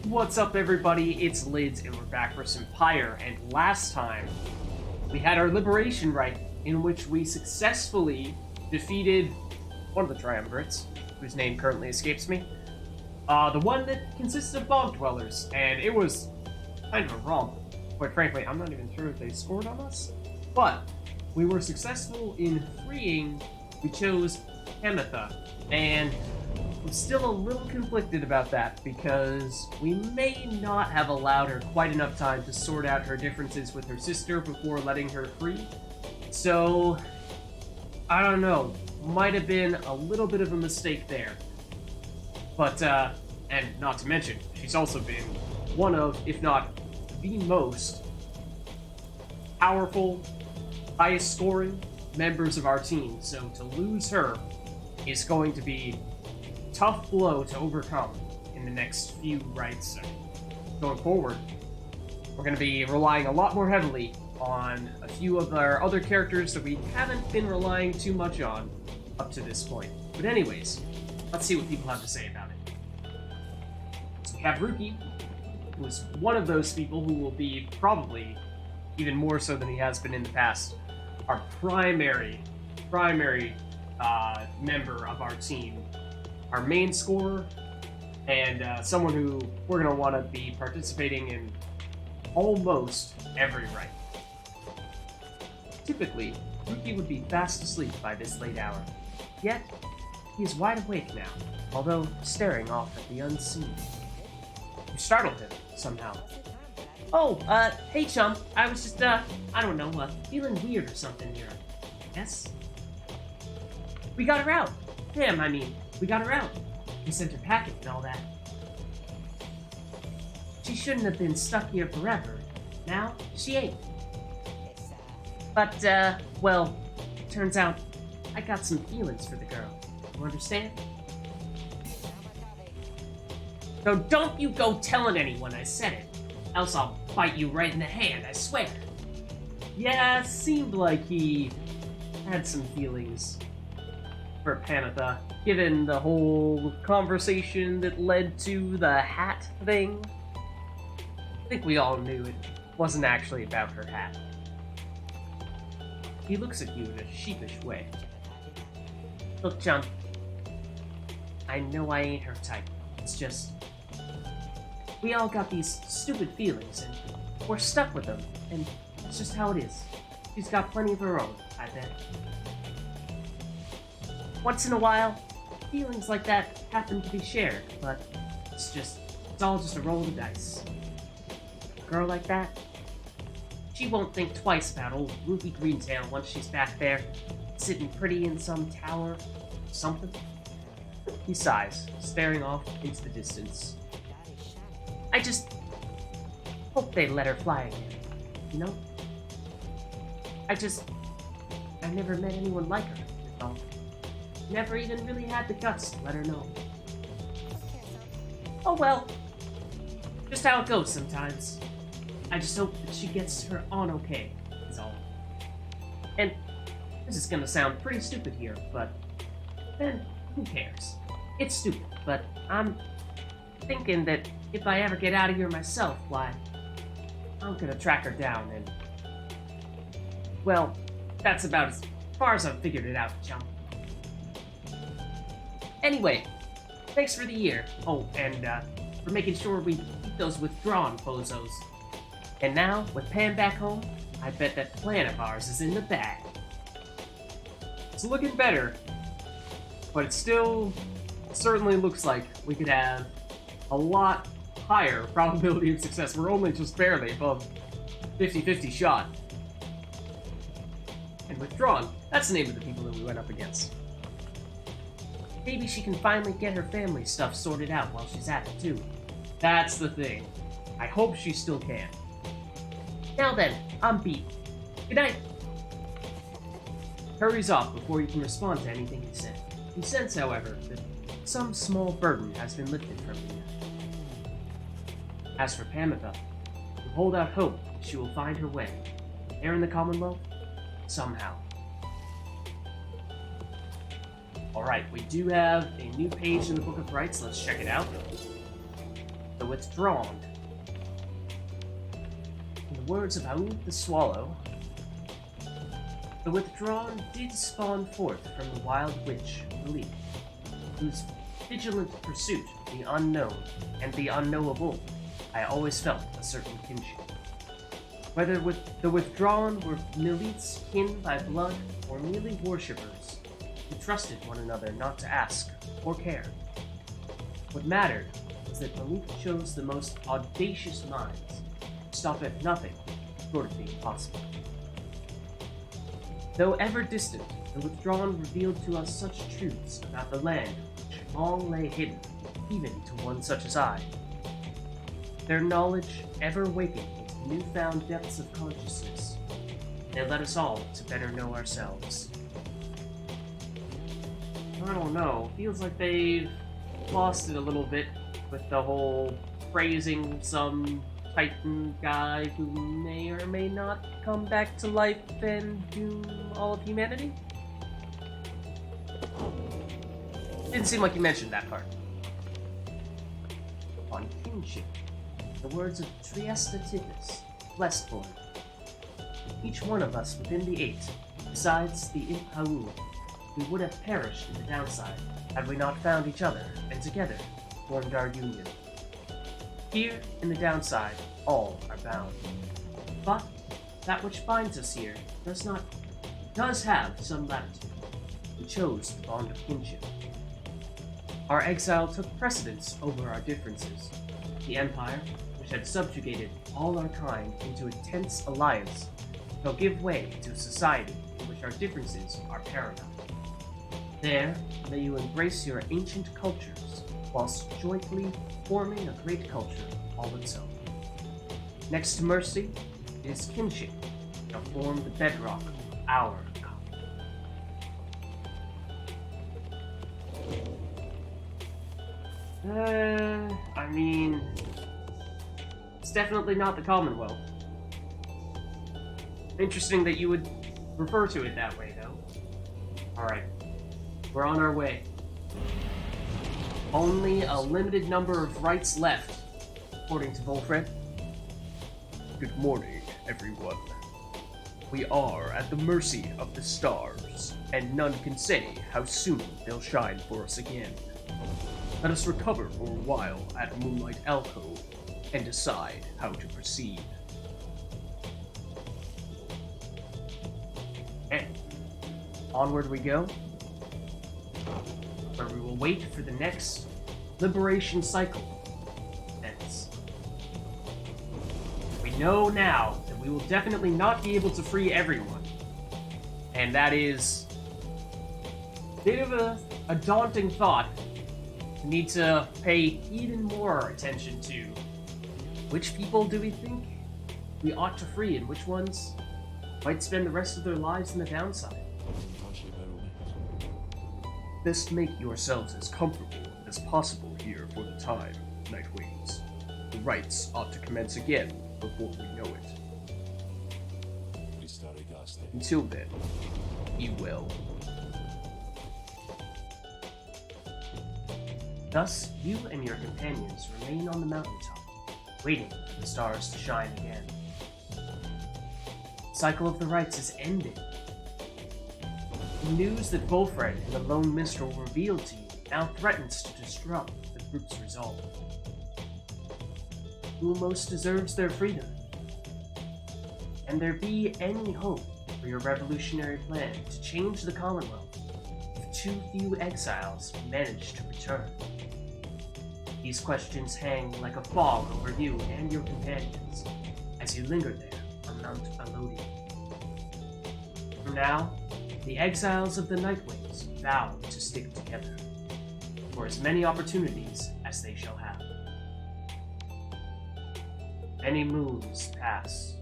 What's up, everybody? It's Lids, and we're back for some Pyre. And last time, we had our liberation rite, in which we successfully defeated one of the triumvirates, whose name currently escapes me. The one that consists of bog dwellers, and it was kind of a romp. Quite frankly, I'm not even sure if they scored on us, but we were successful in freeing. We chose Hemetha, and I'm still a little conflicted about that because we may not have allowed her quite enough time to sort out her differences with her sister before letting her free. So, I don't know. Might have been a little bit of a mistake there. But, and not to mention, she's also been one of, if not the most powerful, highest scoring members of our team. So to lose her is going to be a tough blow to overcome in the next few rites. Going forward, we're going to be relying a lot more heavily on a few of our other characters that we haven't been relying too much on up to this point. But anyways, let's see what people have to say about it. So we have Ruki, who is one of those people who will be probably even more so than he has been in the past, our primary member of our team, our main scorer, and someone who we're going to want to be participating in almost every rite. Typically, Ruki would be fast asleep by this late hour, yet he is wide awake now, although staring off at the unseen. You startled him, somehow. Oh, hey chum, I was just, I don't know, feeling weird or something here. Yes? We got her out. Damn, I mean, we got her out. We sent her packet and all that. She shouldn't have been stuck here forever. Now, she ain't. But, well, it turns out I got some feelings for the girl. You understand? So don't you go telling anyone I said it. Else I'll bite you right in the hand, I swear. Yeah, seemed like he had some feelings for Panatha, given the whole conversation that led to the hat thing. I think we all knew it wasn't actually about her hat. He looks at you in a sheepish way. Look, John, I know I ain't her type. It's just, we all got these stupid feelings, and we're stuck with them, and it's just how it is. She's got plenty of her own, I bet. Once in a while, feelings like that happen to be shared, but it's all just a roll of the dice. A girl like that, she won't think twice about old Ruby Greentail once she's back there, sitting pretty in some tower or something. He sighs, staring off into the distance. I just hope they let her fly again, you know? I never met anyone like her, you know? Never even really had the guts to let her know. Oh well, just how it goes sometimes. I just hope that she gets her on okay, is all. And this is gonna sound pretty stupid here, but then who cares? It's stupid, but I'm thinking that if I ever get out of here myself, why, I'm gonna track her down and, well, that's about as far as I've figured it out, chum. Anyway, thanks for the year. Oh, and for making sure we keep those withdrawn bozos. And now, with Pam back home, I bet that plan of ours is in the bag. It's looking better, but it still certainly looks like we could have a lot higher probability of success. We're only just barely above 50-50 shot. And withdrawn, that's the name of the people that we went up against. Maybe she can finally get her family stuff sorted out while she's at it, too. That's the thing. I hope she still can. Now then, I'm beat. Good night. Hurries off before you can respond to anything he said. You sense, however, that some small burden has been lifted from you. As for Pamitha, you hold out hope that she will find her way, there in the Commonwealth, somehow. Alright, we do have a new page in the Book of Rites. Let's check it out. The withdrawn. In the words of Aoud the Swallow, the withdrawn did spawn forth from the wild witch, Lily, whose vigilant pursuit of the unknown and the unknowable I always felt a certain kinship. Whether the withdrawn were Milit's kin by blood or merely worshippers who trusted one another not to ask or care, what mattered was that Milit chose the most audacious minds to stop at nothing short of being possible. Though ever distant, the withdrawn revealed to us such truths about the land which long lay hidden, even to one such as I. Their knowledge ever wakened into newfound depths of consciousness. They led us all to better know ourselves. I don't know, feels like they've lost it a little bit with the whole praising some Titan guy who may or may not come back to life and doom all of humanity. Didn't seem like you mentioned that part. On kinship, the words of Triesta Titus, Blessed-born. Each one of us within the 8, besides the Imp Haul, we would have perished in the downside had we not found each other and together formed our union. Here, in the downside, all are bound. But that which binds us here does have some latitude. We chose the bond of kinship. Our exile took precedence over our differences. The Empire, which had subjugated all our kind into a tense alliance, shall give way to a society in which our differences are paramount. There, may you embrace your ancient cultures, whilst jointly forming a great culture all its own. Next to mercy is kinship, shall form the bedrock of our common. I mean, it's definitely not the Commonwealth. Interesting that you would refer to it that way, though. Alright, we're on our way. Only a limited number of rights left, according to Volfred. Good morning, everyone. We are at the mercy of the stars, and none can say how soon they'll shine for us again. Let us recover for a while at Moonlight Alcove and decide how to proceed. And onward we go, where we will wait for the next liberation cycle events. We know now that we will definitely not be able to free everyone, and that is a bit of a daunting thought. We need to pay even more attention to which people do we think we ought to free and which ones might spend the rest of their lives in the downside. Best make yourselves as comfortable as possible here for the time, Nightwings. The rites ought to commence again before we know it. Until then, be well. Thus, you and your companions remain on the mountaintop, waiting for the stars to shine again. The cycle of the rites is ended. The news that Volfred and the Lone Minstrel revealed to you now threatens to disrupt the group's resolve. Who most deserves their freedom? Can there be any hope for your revolutionary plan to change the Commonwealth if too few exiles manage to return? These questions hang like a fog over you and your companions as you linger there on Mount Elodium. For now, the exiles of the Nightwings vow to stick together for as many opportunities as they shall have. Many moons pass.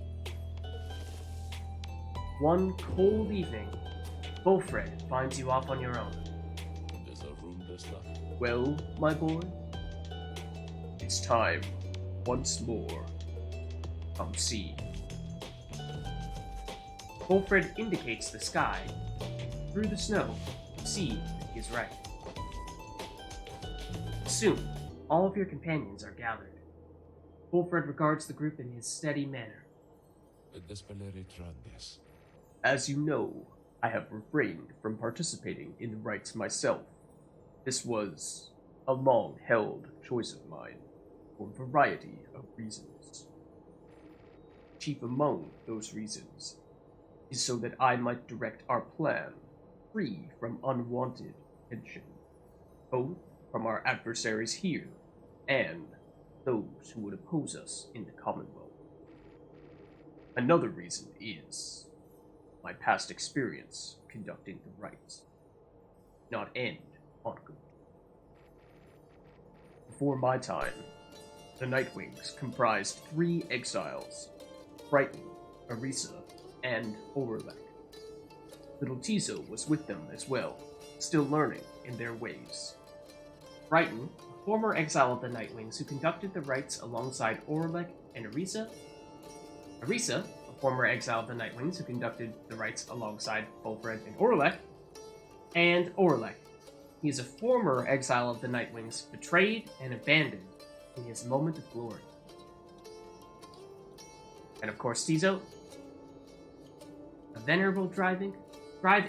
One cold evening, Volfred finds you off on your own. Well, my boy? It's time, once more. Come see. Volfred indicates the sky. Through the snow, see that he is right. Soon, all of your companions are gathered. Wolfred regards the group in his steady manner. As you know, I have refrained from participating in the rites myself. This was a long-held choice of mine, for a variety of reasons. Chief among those reasons is so that I might direct our plan free from unwanted tension, both from our adversaries here and those who would oppose us in the Commonwealth. Another reason is my past experience conducting the rites, not end on good. Before my time, the Nightwings comprised 3 exiles: Brighton, Arisa, and Orlek. Little Tizo was with them as well, still learning in their ways. Brighton, a former exile of the Nightwings who conducted the rites alongside Orlek and Arisa. Arisa, a former exile of the Nightwings who conducted the rites alongside Wolfred and Orlek. And Orlek. He is a former exile of the Nightwings, betrayed and abandoned in his moment of glory. And of course, Tizo, a venerable drive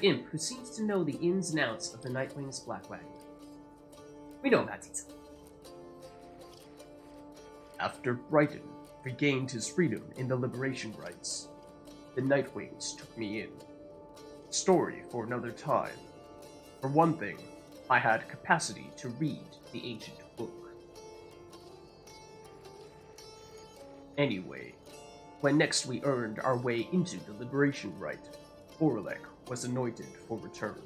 imp who seems to know the ins and outs of the Nightwing's Black Wagon. We know about Tizo. After Brighton regained his freedom in the liberation rites, the Nightwings took me in. Story for another time. For one thing, I had capacity to read the ancient book. Anyway, when next we earned our way into the liberation rite, Orlek was anointed for return.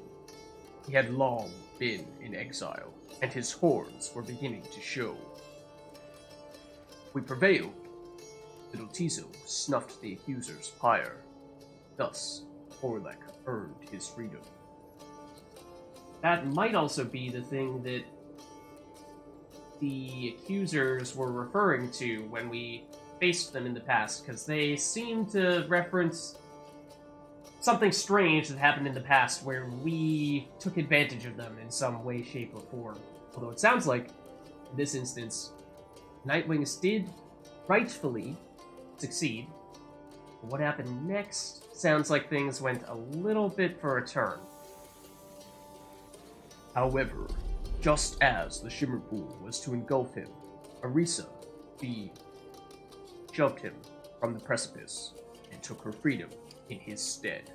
He had long been in exile, and his horns were beginning to show. We prevailed. Little Tizo snuffed the accuser's pyre. Thus, Orlek earned his freedom. That might also be the thing that the accusers were referring to when we faced them in the past, because they seem to reference something strange that happened in the past where we took advantage of them in some way, shape, or form. Although it sounds like, in this instance, Nightwings did rightfully succeed. But what happened next sounds like things went a little bit for a turn. However, just as the Shimmer Pool was to engulf him, Arisa, shoved him from the precipice and took her freedom in his stead.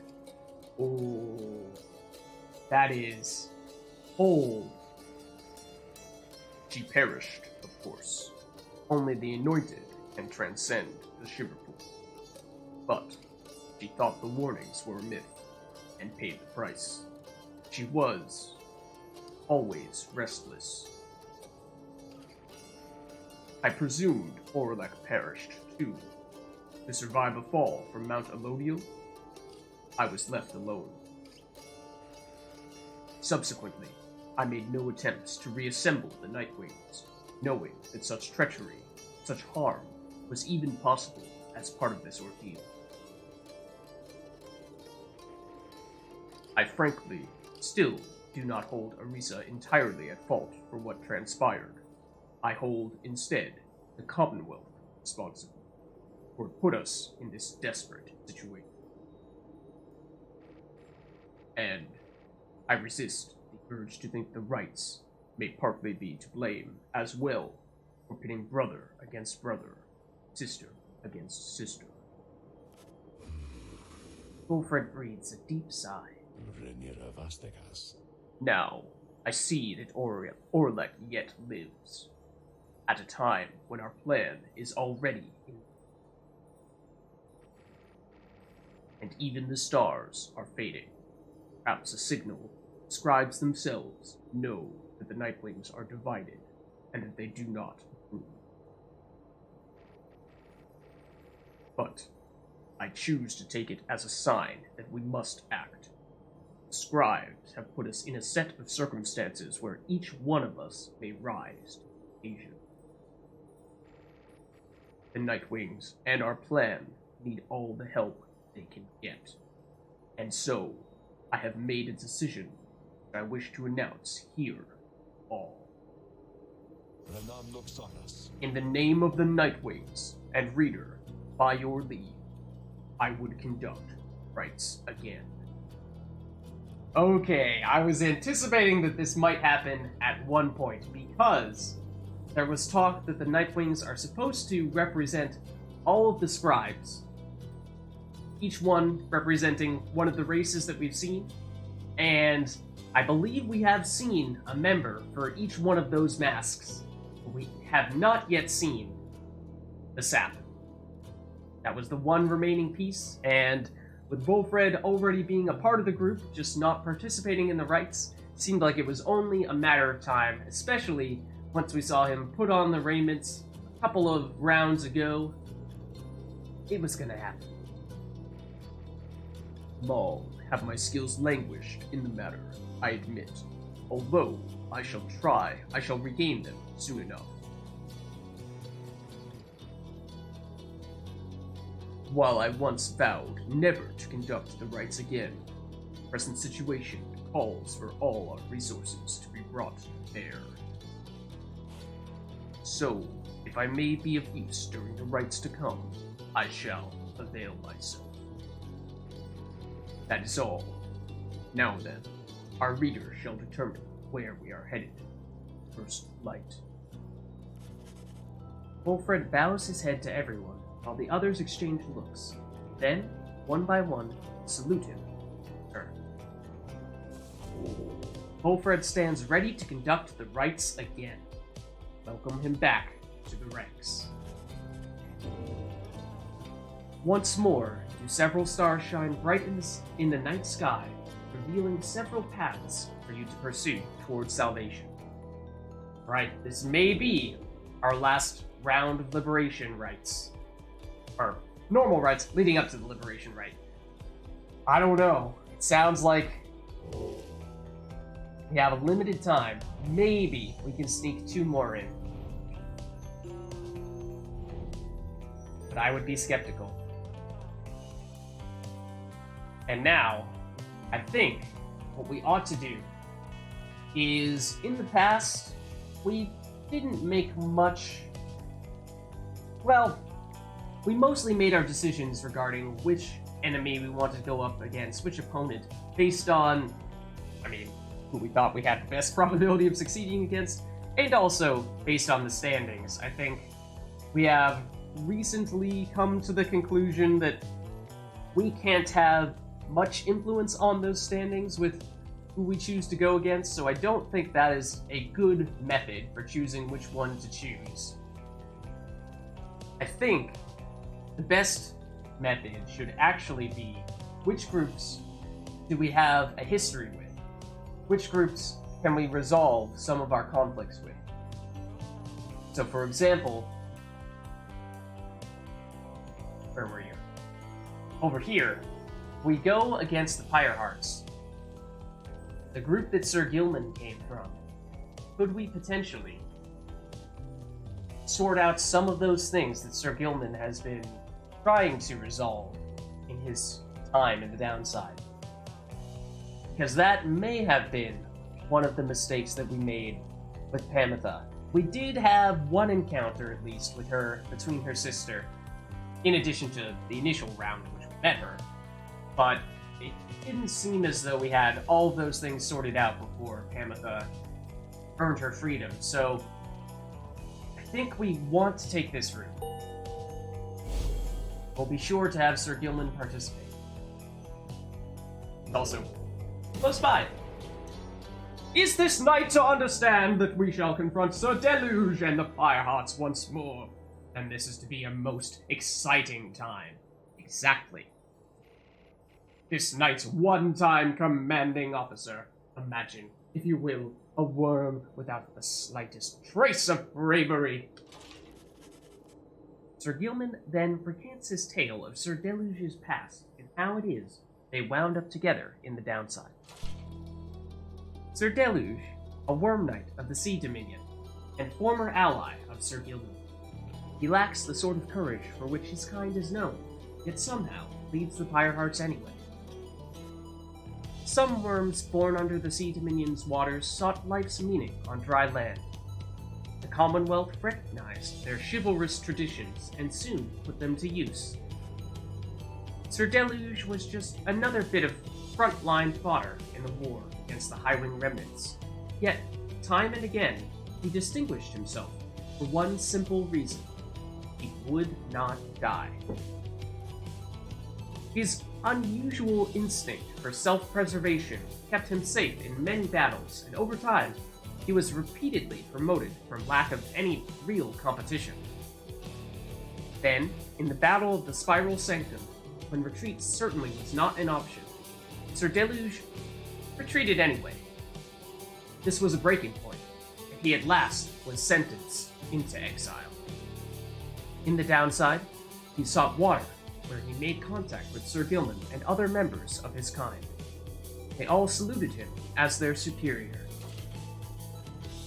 Oh, that is old. She perished, of course. Only the anointed can transcend the Shimmer Pool. But she thought the warnings were a myth and paid the price. She was always restless. I presumed Orlek perished, too. To survive a fall from Mount Elodial, I was left alone. Subsequently, I made no attempts to reassemble the Nightwings, knowing that such treachery, such harm, was even possible as part of this ordeal. I frankly still do not hold Arisa entirely at fault for what transpired. I hold, instead, the Commonwealth responsible for it put us in this desperate situation. And I resist the urge to think the rights may partly be to blame as well for pitting brother against brother, sister against sister. Wolfred breathes a deep sigh. Now, I see that Orlek yet lives, at a time when our plan is already in. And even the stars are fading. Perhaps a signal scribes themselves know that the Nightwings are divided, and that they do not approve. But I choose to take it as a sign that we must act. The scribes have put us in a set of circumstances where each one of us may rise to the occasion. The Nightwings and our plan need all the help they can get. And so, I have made a decision that I wish to announce here all. none looks on us. In the name of the Nightwings, and reader, by your leave, I would conduct rites again. Okay, I was anticipating that this might happen at one point, because there was talk that the Nightwings are supposed to represent all of the scribes, each one representing one of the races that we've seen, and I believe we have seen a member for each one of those masks, but we have not yet seen the sap. That was the one remaining piece, and with Wolfred already being a part of the group, just not participating in the rites, seemed like it was only a matter of time, especially once we saw him put on the raiments a couple of rounds ago. It was gonna happen. Long have my skills languished in the matter, I admit. Although I shall regain them soon enough. While I once vowed never to conduct the rites again, the present situation calls for all our resources to be brought to bear. So, if I may be of use during the rites to come, I shall avail myself. That is all. Now then, our reader shall determine where we are headed. First light. Wolfred bows his head to everyone, while the others exchange looks. Then, one by one, salute him. Turn. Wolfred stands ready to conduct the rites again. Welcome him back to the ranks. Once more, do several stars shine bright in the night sky, revealing several paths for you to pursue towards salvation. Right, this may be our last round of liberation rites. Or normal rites leading up to the liberation rite. I don't know. It sounds like we have a limited time. Maybe we can sneak 2 more in. But I would be skeptical. And now, I think what we ought to do is, in the past, we didn't make much... Well, we mostly made our decisions regarding which enemy we wanted to go up against, which opponent, based on, who we thought we had the best probability of succeeding against, and also based on the standings. I think we have recently come to the conclusion that we can't have much influence on those standings with who we choose to go against, so I don't think that is a good method for choosing which one to choose. I think the best method should actually be which groups do we have a history with? Which groups can we resolve some of our conflicts with? So for example, where were you? Over here, we go against the Pyre, the group that Sir GILMAN came from. Could we potentially sort out some of those things that Sir GILMAN has been trying to resolve in his time in the downside? Because that may have been one of the mistakes that we made with Pamitha. We did have one encounter, at least, with her, between her sister, in addition to the initial round in which we met her. But it didn't seem as though we had all those things sorted out before Pamitha earned her freedom, so I think we want to take this route. We'll be sure to have Sir GILMAN participate. Also, close by. Is this night to understand that we shall confront Sir DELUGE and the Firehearts once more? And this is to be a most exciting time. Exactly. This night's one-time commanding officer. Imagine, if you will, a worm without the slightest trace of bravery. Sir GILMAN then recants his tale of Sir DELUGE's past and how it is they wound up together in the downside. Sir DELUGE, a worm knight of the Sea Dominion, and former ally of Sir GILMAN. He lacks the sort of courage for which his kind is known, yet somehow leads the Pyrehearts anyway. Some worms born under the Sea Dominion's waters sought life's meaning on dry land. The Commonwealth recognized their chivalrous traditions and soon put them to use. Sir Deluge was just another bit of front-line fodder in the war against the Highwing remnants. Yet, time and again, he distinguished himself for one simple reason. He would not die. His unusual instinct for self-preservation kept him safe in many battles, and over time, he was repeatedly promoted from lack of any real competition. Then, in the Battle of the Spiral Sanctum, when retreat certainly was not an option, Sir Deluge retreated anyway. This was a breaking point, and he at last was sentenced into exile. In the downside, he sought water, where he made contact with Sir GILMAN and other members of his kind. They all saluted him as their superior.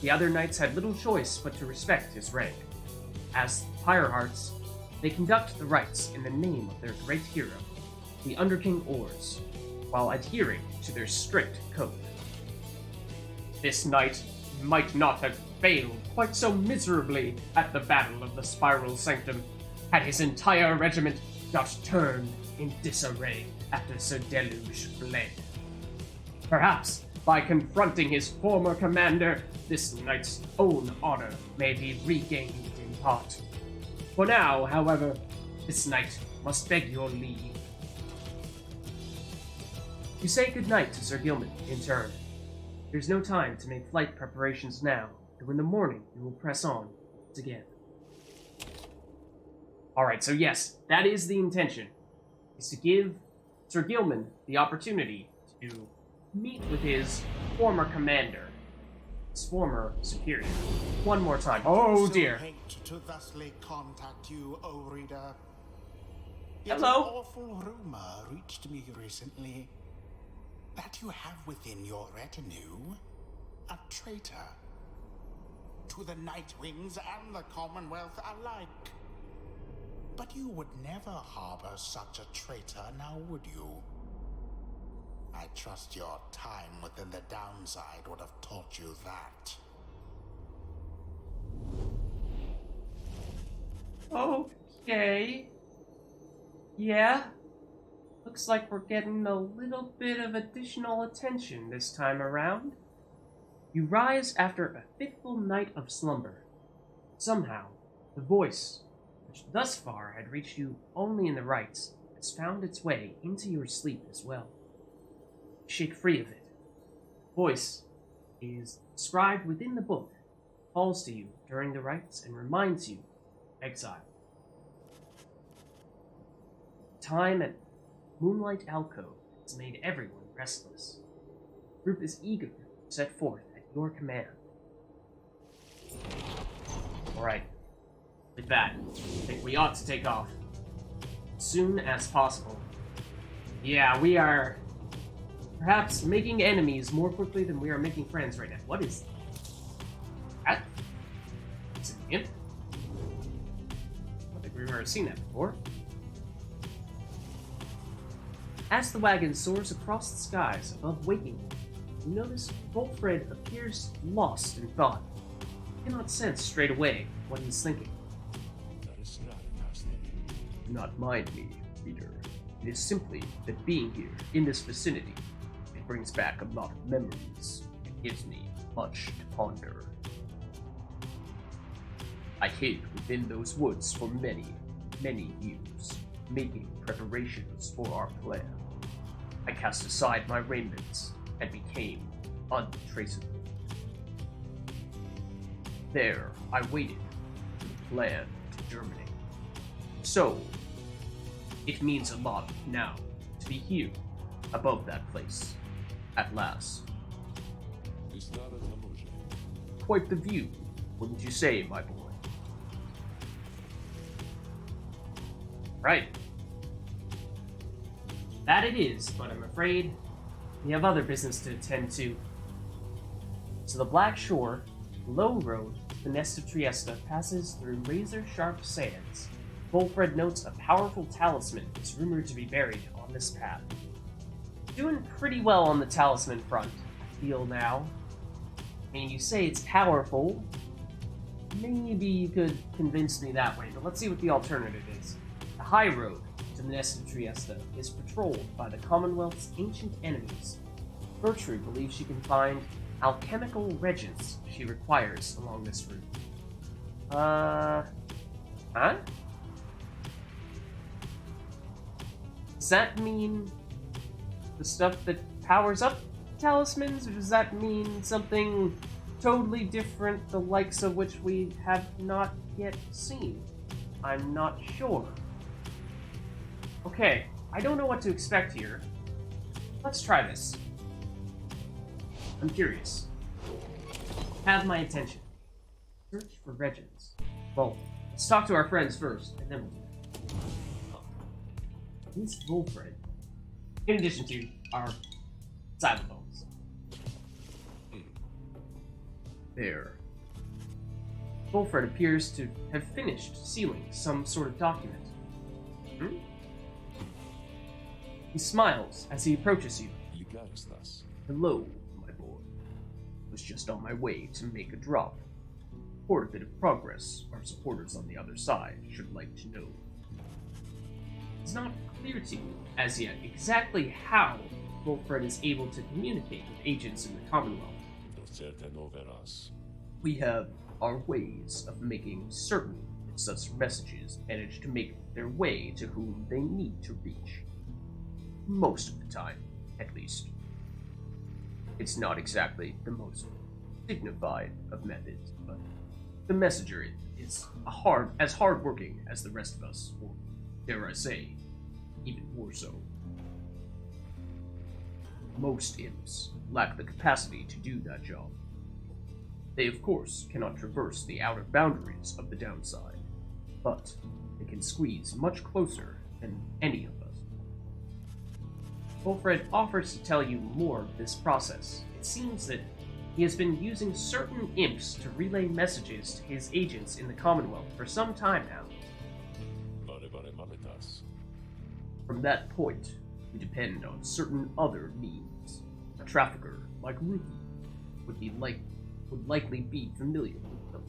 The other knights had little choice but to respect his rank. As Pyre Hearts, they conduct the rites in the name of their great hero, the Underking Ors, while adhering to their strict code. This knight might not have failed quite so miserably at the Battle of the Spiral Sanctum had his entire regiment not turned in disarray after Sir Deluge fled. Perhaps by confronting his former commander, this knight's own honor may be regained in part. For now, however, this knight must beg your leave. You say goodnight to Sir GILMAN in turn. There's no time to make flight preparations now, and in the morning we will press on once again. Alright, so yes, that is the intention, is to give Sir GILMAN the opportunity to meet with his former commander, his former superior, one more time. Oh dear. So hate to thusly contact you, O reader. Hello? Yet an awful rumor reached me recently that you have within your retinue a traitor to the Nightwings and the Commonwealth alike. But you would never harbor such a traitor, now would you? I trust your time within the downside would have taught you that. Okay. Yeah. Looks like we're getting a little bit of additional attention this time around. You rise after a fitful night of slumber. Somehow, the voice, which thus far had reached you only in the rites, has found its way into your sleep as well. Shake free of it. The voice is described within the book, calls to you during the rites, and reminds you of exile. Time at Moonlight Alcove has made everyone restless. The group is eager to set forth at your command. Alright. With that, I think we ought to take off as soon as possible. Yeah, we are perhaps making enemies more quickly than we are making friends right now. What is that? It's an imp? I don't think we've ever seen that before. As the wagon soars across the skies above Waking, you notice Wolfred appears lost in thought. You cannot sense straight away what he's thinking. Do not mind me, reader. It is simply that being here, in this vicinity, it brings back a lot of memories. It gives me much to ponder. I hid within those woods for many, many years, making preparations for our plan. I cast aside my raiments and became untraceable. There, I waited for the plan to germinate. So, it means a lot now to be here, above that place, at last. Quite the view, wouldn't you say, my boy? Right. That it is, but I'm afraid we have other business to attend to. So the Black Shore, low road to the nest of Trieste, passes through razor-sharp sands. Wolfred notes a powerful talisman is rumored to be buried on this path. Doing pretty well on the talisman front, I feel now. I mean, you say it's powerful. maybe you could convince me that way, but let's see what the alternative is. The high road to the nest of Trieste is patrolled by the Commonwealth's ancient enemies. Gertrude believes she can find alchemical regents she requires along this route. Huh? Does that mean the stuff that powers up talismans, or does that mean something totally different, the likes of which we have not yet seen? I'm not sure. Okay, I don't know what to expect here. Let's try this. I'm curious. Have my attention. Search for regents. Well, let's talk to our friends first, and then we'll do that. Who's Wolfred? In addition to our silent bones. There. Wolfred appears to have finished sealing some sort of document. He smiles as he approaches you. Hello, my boy. Was just on my way to make a drop. Report a bit of progress our supporters on the other side should like to know. It's not clear to you, as yet, exactly how Wolfred is able to communicate with agents in the Commonwealth. We have our ways of making certain that such messages manage to make their way to whom they need to reach. Most of the time, at least. It's not exactly the most dignified of methods, but the messenger is as hard-working as the rest of us, or dare I say, even more so. Most imps lack the capacity to do that job. They, of course, cannot traverse the outer boundaries of the downside, but they can squeeze much closer than any of us. Wolfred offers to tell you more of this process. It seems that he has been using certain imps to relay messages to his agents in the Commonwealth for some time now. From that point, we depend on certain other means. A trafficker like Ruki would likely be familiar with them.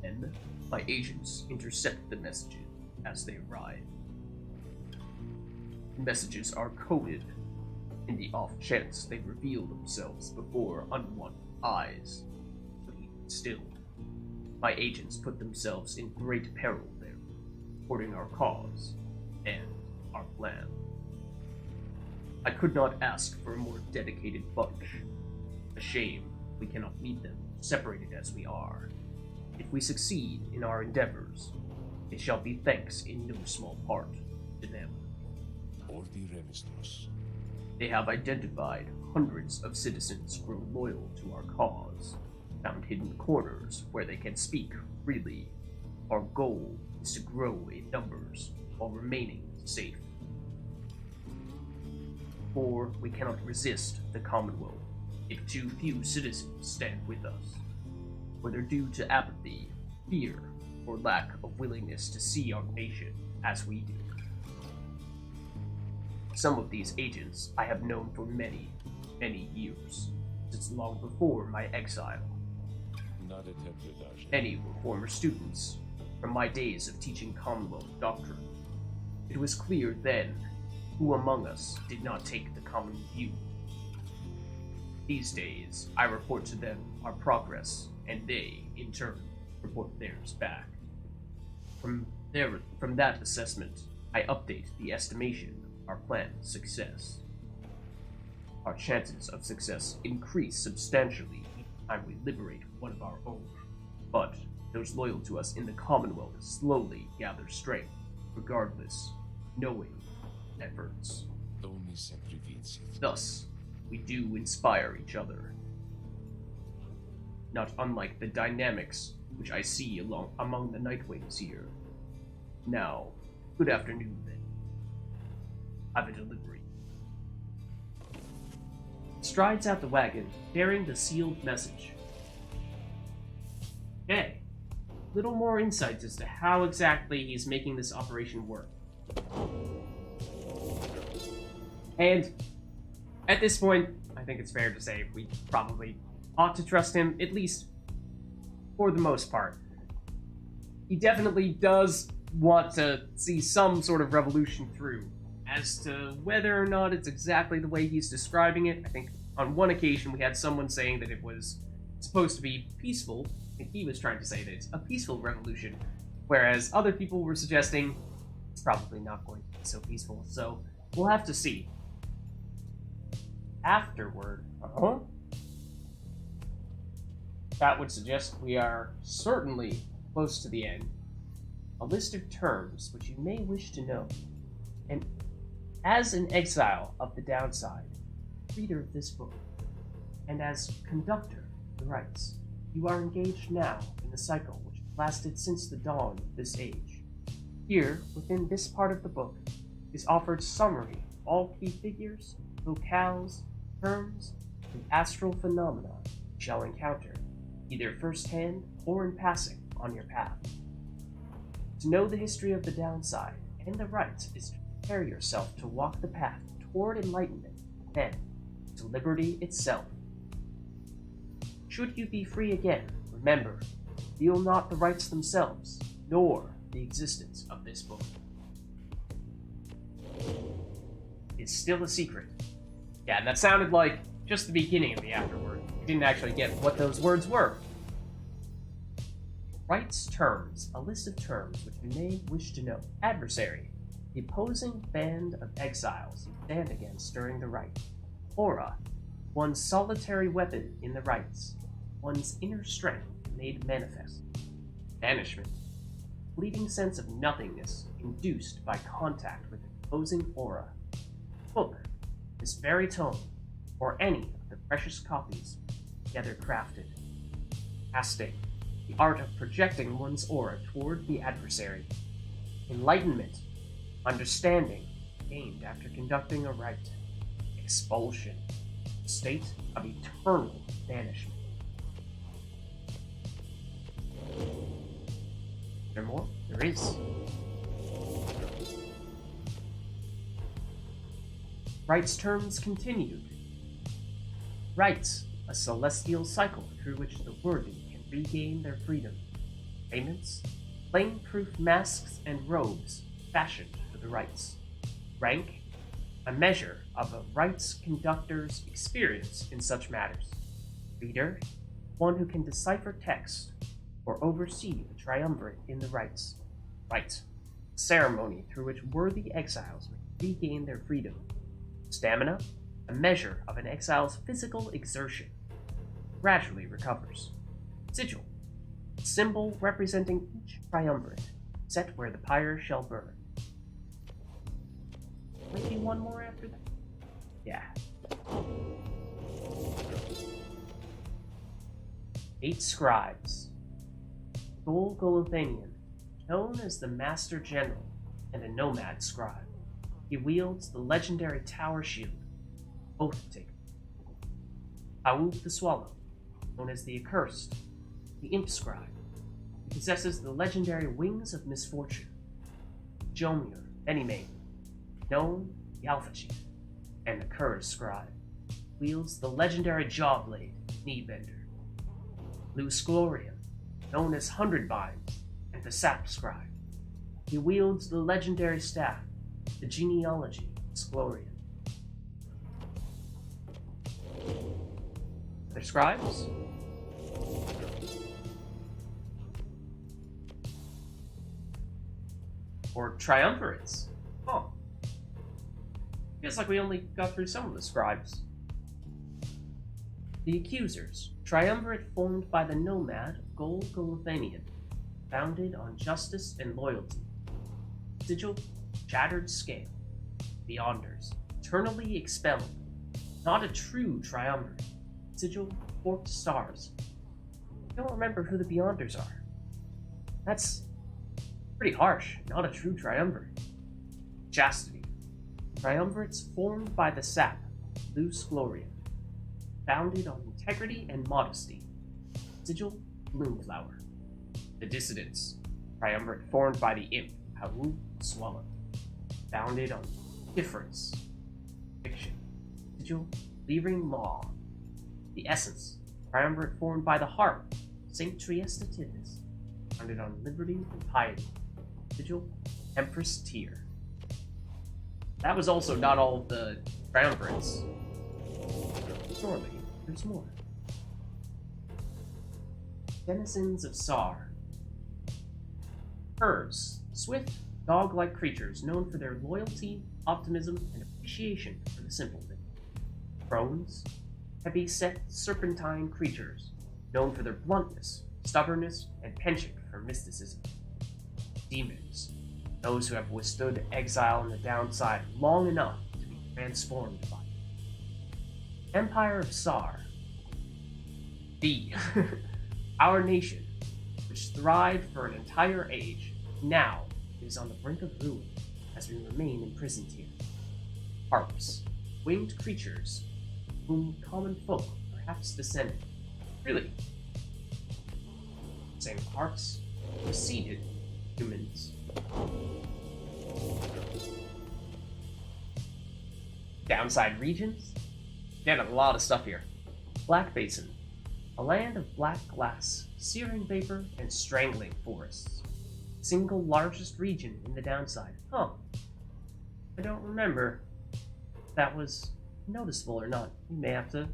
Then, my agents intercept the messages as they arrive. The messages are coded in the off chance they reveal themselves before unwanted eyes. But even still, my agents put themselves in great peril there, supporting our cause and our plan. I could not ask for a more dedicated bunch. A shame we cannot meet them, separated as we are. If we succeed in our endeavors, it shall be thanks in no small part to them. They have identified hundreds of citizens grown loyal to our cause, found hidden corners where they can speak freely. Our goal is to grow in numbers while remaining safe. For we cannot resist the Commonwealth if too few citizens stand with us, whether due to apathy, fear, or lack of willingness to see our nation as we do. Some of these agents I have known for many, many years, since long before my exile. Many were former students from my days of teaching Commonwealth doctrine. It was clear then who among us did not take the common view. These days, I report to them our progress, and they, in turn, report theirs back. From that assessment, I update the estimation of our plan's success. Our chances of success increase substantially each time we liberate one of our own, but those loyal to us in the Commonwealth slowly gather strength, regardless, knowing efforts. Thus, we do inspire each other. Not unlike the dynamics which I see among the Nightwings here. Now, good afternoon then. Have a delivery. Strides out the wagon, bearing the sealed message. Okay. Little more insights as to how exactly he's making this operation work. And at this point, I think it's fair to say we probably ought to trust him, at least for the most part. he definitely does want to see some sort of revolution through. As to whether or not it's exactly the way he's describing it, I think on one occasion we had someone saying that it was supposed to be peaceful. I think he was trying to say that it's a peaceful revolution, whereas other people were suggesting it's probably not going to be so peaceful. So we'll have to see. Afterward, that would suggest we are certainly close to the end. A list of terms which you may wish to know. And as an exile of the downside, reader of this book, and as conductor of the rites, you are engaged now in a cycle which lasted since the dawn of this age. Here, within this part of the book, is offered summary of all key figures, locales, terms, and astral phenomena you shall encounter, either firsthand or in passing on your path. To know the history of the downside and the rites is to prepare yourself to walk the path toward enlightenment, then to liberty itself. Should you be free again, remember, feel not the rites themselves, nor the existence of this book. It's still a secret. Yeah, and that sounded like just the beginning of the afterword. You didn't actually get what those words were. Rites terms, a list of terms which you may wish to know. Adversary, the opposing band of exiles you stand against during the rite. Aura, one's solitary weapon in the rites, one's inner strength made manifest. Banishment, fleeting sense of nothingness induced by contact with an opposing aura. Book, this very tome, or any of the precious copies together crafted. Casting, the art of projecting one's aura toward the adversary. Enlightenment, understanding gained after conducting a rite. Expulsion, state of eternal banishment. Is there more? There is. Rites terms continued. Rites, a celestial cycle through which the worthy can regain their freedom. Payments, flame-proof masks and robes fashioned for the rites. Rank, a measure of a rites conductor's experience in such matters. Reader, one who can decipher text or oversee the triumvirate in the rites. Rite, a ceremony through which worthy exiles may regain their freedom. Stamina, a measure of an exile's physical exertion, gradually recovers. Sigil, a symbol representing each triumvirate, set where the pyre shall burn. Maybe one more after that? Yeah. 8 scribes. Golothanian, known as the Master General and a nomad scribe. He wields the legendary Tower Shield, Oath Taker. Aouf the Swallow, known as the Accursed, the Imp Scribe. He possesses the legendary Wings of Misfortune. Jomir Benimane, known the Alpha Chief, and the Curse Scribe, wields the legendary Jawblade, Kneebender. Luz Glorian, known as Hundred Vines, and the Sap Scribe. He wields the legendary staff, the Genealogy Sglorian. Other scribes? Or triumvirates? Oh. Feels like we only got through some of the scribes. The Accusers, triumvirate formed by the nomad Golothanian, founded on justice and loyalty. Sigil, Shattered Scale. Beyonders, eternally expelled. Not a true triumvirate. Sigil, Forked Stars. I don't remember who the Beyonders are. That's pretty harsh. Not a true triumvirate. Chastity, triumvirates formed by the sap, Luz Glorian, founded on integrity and modesty. Sigil, Bloomflower. The Dissidents, triumvirate formed by the imp, Aouf the Swallow, founded on difference, fiction. Sigil, Leering Law. The Essence, triumvirate formed by the harp, Saint Triesta Tivis, founded on liberty and piety. Vigil, Empress Tyre. That was also not all of the triumvirates. Surely, there's more. Denizens of Sar. Curs, swift, dog-like creatures known for their loyalty, optimism, and appreciation for the simple thing. Crones, heavy-set, serpentine creatures known for their bluntness, stubbornness, and penchant for mysticism. Demons, those who have withstood exile in the downside long enough to be transformed by it. Empire of Sar. Our nation, which thrived for an entire age, now is on the brink of ruin as we remain imprisoned here. Harps, winged creatures, whom common folk perhaps descended. Really? Same harps, preceded humans. Downside regions? Got a lot of stuff here. Black Basin, a land of black glass, searing vapor, and strangling forests. Single largest region in the downside. Huh. I don't remember if that was noticeable or not. We may have to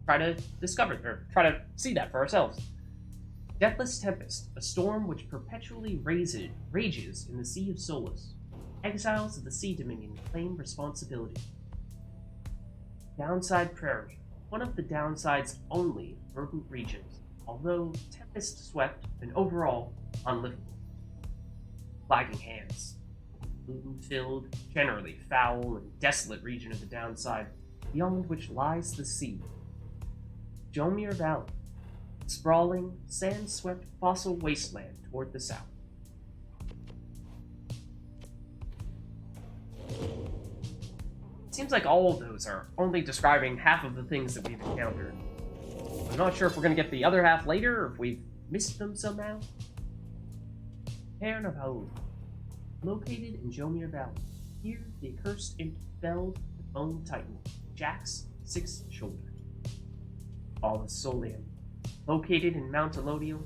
try to discover, or try to see that for ourselves. Deathless Tempest, a storm which perpetually rages in the Sea of Solace. Exiles of the Sea Dominion claim responsibility. Downside Prairie, one of the downside's only verdant regions, although tempest-swept and overall unlivable. Flagging Hands, pollutant-filled, generally foul and desolate region of the downside, beyond which lies the sea. Jomir Valley, sprawling, sand-swept fossil wasteland toward the south. Seems like all of those are only describing half of the things that we've encountered. I'm not sure if we're going to get the other half later, or if we've missed them somehow. Cairn of Haul, located in Jomir Valley. Here, the accursed imp felled the bone titan, Jack's sixth shoulder. All of Solium, located in Mount Elodial.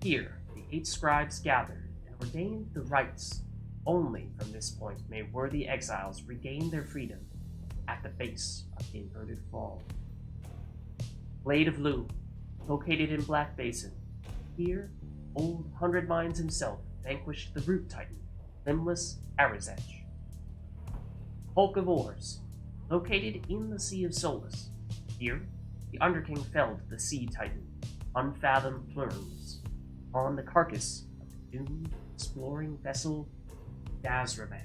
Here, the 8 scribes gathered and ordained the rites. Only from this point may worthy exiles regain their freedom at the base of the inverted fall. Blade of Lu, located in Black Basin. Here, old 100 Minds himself vanquished the root titan, limbless Arizech. Hulk of Oars, located in the Sea of Solace. Here, the Underking felled the sea titan, unfathomed plumes, on the carcass of the doomed exploring vessel Dazravan.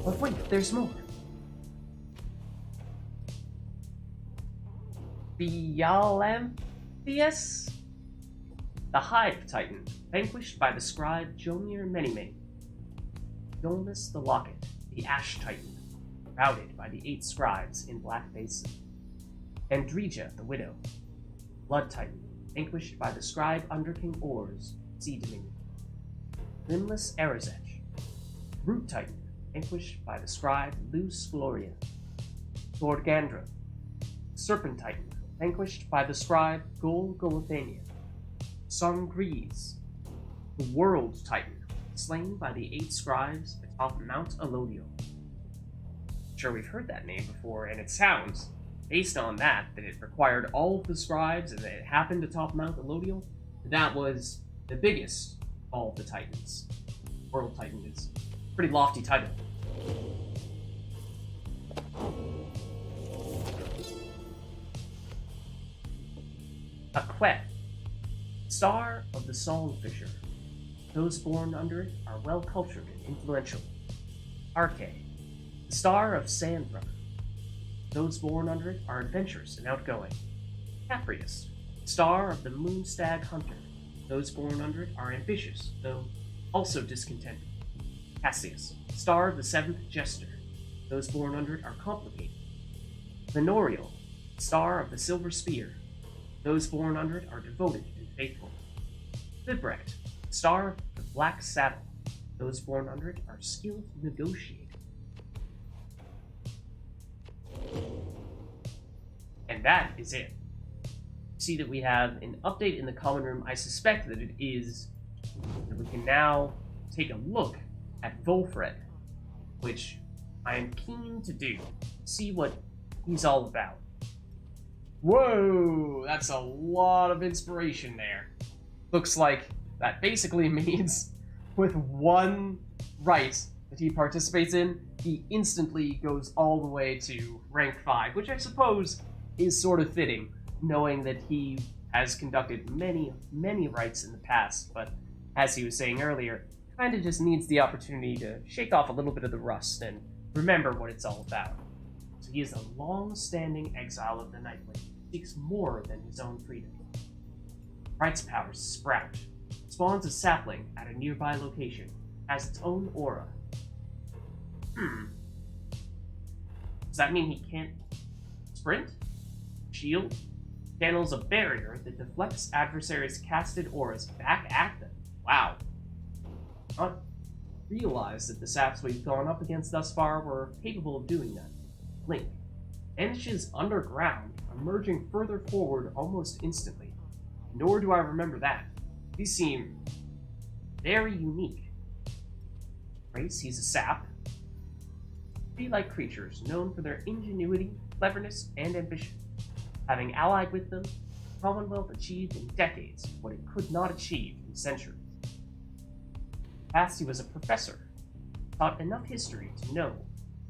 But wait, there's more. Bialamphius, the Hive Titan, vanquished by the scribe Jomir Menime. Dolmus the Locket, the Ash Titan, routed by the 8 scribes in Black Basin. Andrija the Widow, Blood Titan, vanquished by the scribe Underking Oars, Sea Dominion. Limbless Arizech, Root Titan, vanquished by the scribe Luce Gloria. Gorgandra, Serpent Titan, vanquished by the scribe Gol Golathania. Songrees, the World Titan, slain by the 8 scribes atop Mount Elodial. Sure, we've heard that name before, and it sounds, based on that it required all of the scribes and that it happened atop Mount Elodial. That was the biggest of all of the Titans. World Titan is a pretty lofty title. Aquet, star of the Songfisher. Those born under it are well-cultured and influential. Arche, the star of Sandrunner. Those born under it are adventurous and outgoing. Caprius, star of the Moonstag Hunter. Those born under it are ambitious, though also discontented. Cassius, star of the 7th Jester. Those born under it are complicated. Venorial, star of the Silver Spear. Those born under it are devoted and faithful. Vibrecht, star of the Black Saddle. Those born under it are skilled negotiators. And that is it. See that we have an update in the common room. I suspect that it is that we can now take a look at Volfred, which I am keen to do. See what he's all about. Whoa, that's a lot of inspiration there. Looks like that basically means with one rite that he participates in, he instantly goes all the way to rank 5, which I suppose is sort of fitting, knowing that he has conducted many, many rites in the past, but as he was saying earlier, kind of just needs the opportunity to shake off a little bit of the rust and remember what it's all about. So he is a long-standing exile of the Nightwing, seeks more than his own freedom. Right's powers sprout, spawns a sapling at a nearby location, has its own aura. Does that mean he can't sprint? Shield? Channels a barrier that deflects adversaries' casted auras back at them. Wow. Not realized that the saps we've gone up against thus far were capable of doing that. Link vanishes underground, emerging further forward almost instantly. Nor do I remember that. These seem very unique. Race, he's a sap. Tree-like creatures known for their ingenuity, cleverness, and ambition. Having allied with them, the Commonwealth achieved in decades what it could not achieve in centuries. Past, he was a professor, taught enough history to know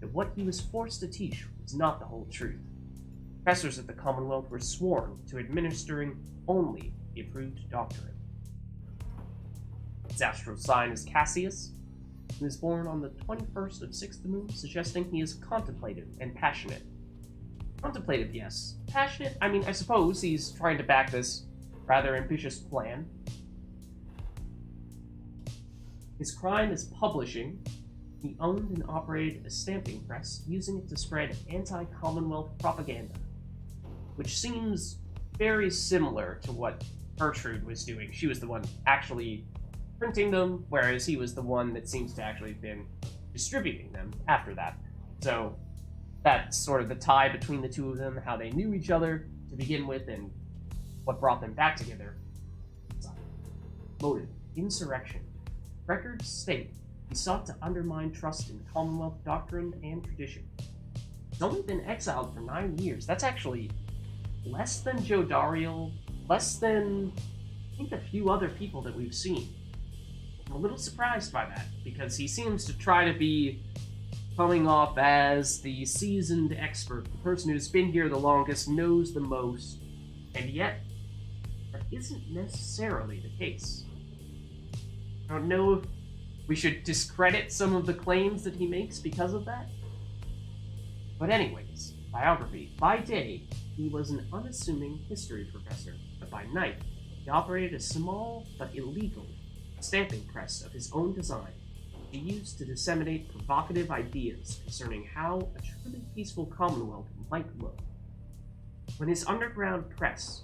that what he was forced to teach was not the whole truth. Professors at the Commonwealth were sworn to administering only the approved doctrine. His astral sign is Cassius. He was born on the 21st of 6th moon, suggesting he is contemplative and passionate. Contemplative, yes. Passionate, I mean, I suppose he's trying to back this rather ambitious plan. His crime is publishing. He owned and operated a stamping press, using it to spread anti-Commonwealth propaganda, which seems very similar to what Gertrude was doing. She was the one actually printing them, whereas he was the one that seems to actually have been distributing them after that. So that's sort of the tie between the two of them, how they knew each other to begin with, and what brought them back together. Motive: insurrection. Records state he sought to undermine trust in Commonwealth doctrine and tradition. He's only been exiled for 9 years. That's actually less than Joe Dariel, less than, I think, a few other people that we've seen. I'm a little surprised by that, because he seems to try to be coming off as the seasoned expert, the person who's been here the longest, knows the most, and yet that isn't necessarily the case. I don't know if we should discredit some of the claims that he makes because of that. But anyways, biography. By day, he was an unassuming history professor, but by night, he operated a small but illegal stamping press of his own design. He used to disseminate provocative ideas concerning how a truly peaceful Commonwealth might look. When his underground press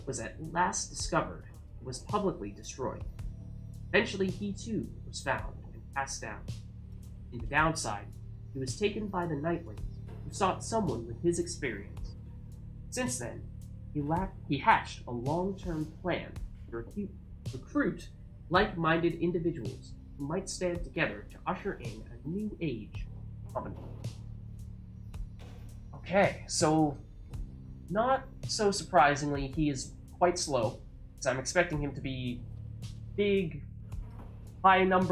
was at last discovered, it was publicly destroyed. Eventually, he too was found and passed down. In the downside, he was taken by the Nightwings, who sought someone with his experience. Since then, he hatched a long-term plan to recruit like-minded individuals who might stand together to usher in a new age of Commonwealth. Okay, so not so surprisingly, he is quite slow, because I'm expecting him to be big, high amount